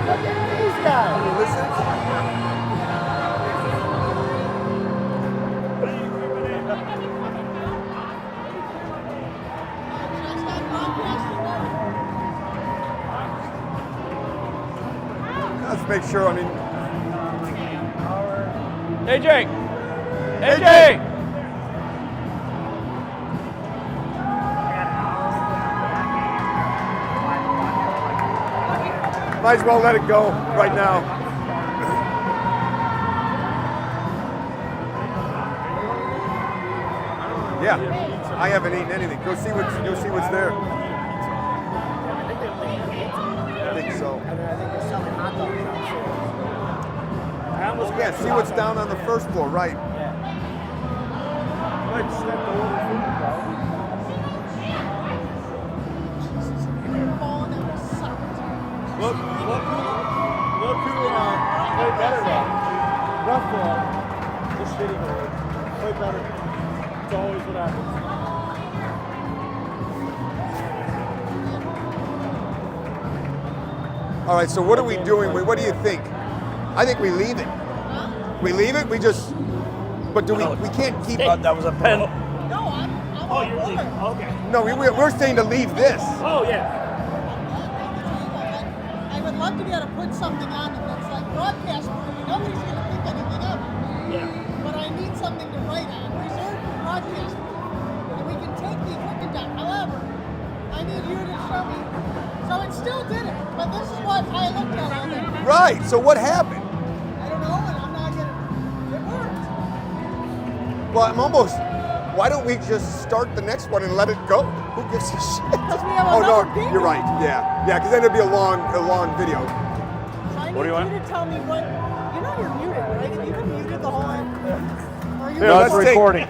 Look at these guys. Listen. Let's make sure, I mean. AJ! AJ! Might as well let it go right now. Yeah, I haven't eaten anything. Go see what's there. I think so. I think they're selling hot dogs outside. Yeah, see what's down on the first floor, right? Look who played better though. Rough ball. Just shitty goalie. Played better. It's always what happens. All right, so what are we doing? What do you think? I think we leave it. We leave it? We just, but do we can't keep. That was a pen. No, I'm Oh, on you're board. leaving. Okay. No, we're saying to leave this. Oh, yeah. I would love to be able to put something on it that's like broadcast worthy. Nobody's going to pick anything up. Yeah. But I need something to write on, reserved for broadcast worthy. And we can take the equipment down. However, I need you to show me. So it still did it, but this is what I looked at on there. Right. So what happened? I don't know, and I'm not going to. It worked. Well, I'm almost. Why don't we just start the next one and let it go? Who gives a shit? Because we have Oh no, another game. you're right. Yeah, because then it'd be a long video. So I What do you need want? you to tell me what. You know you're muted, right? Have you been muted the whole time? Here, That's let's take- recording.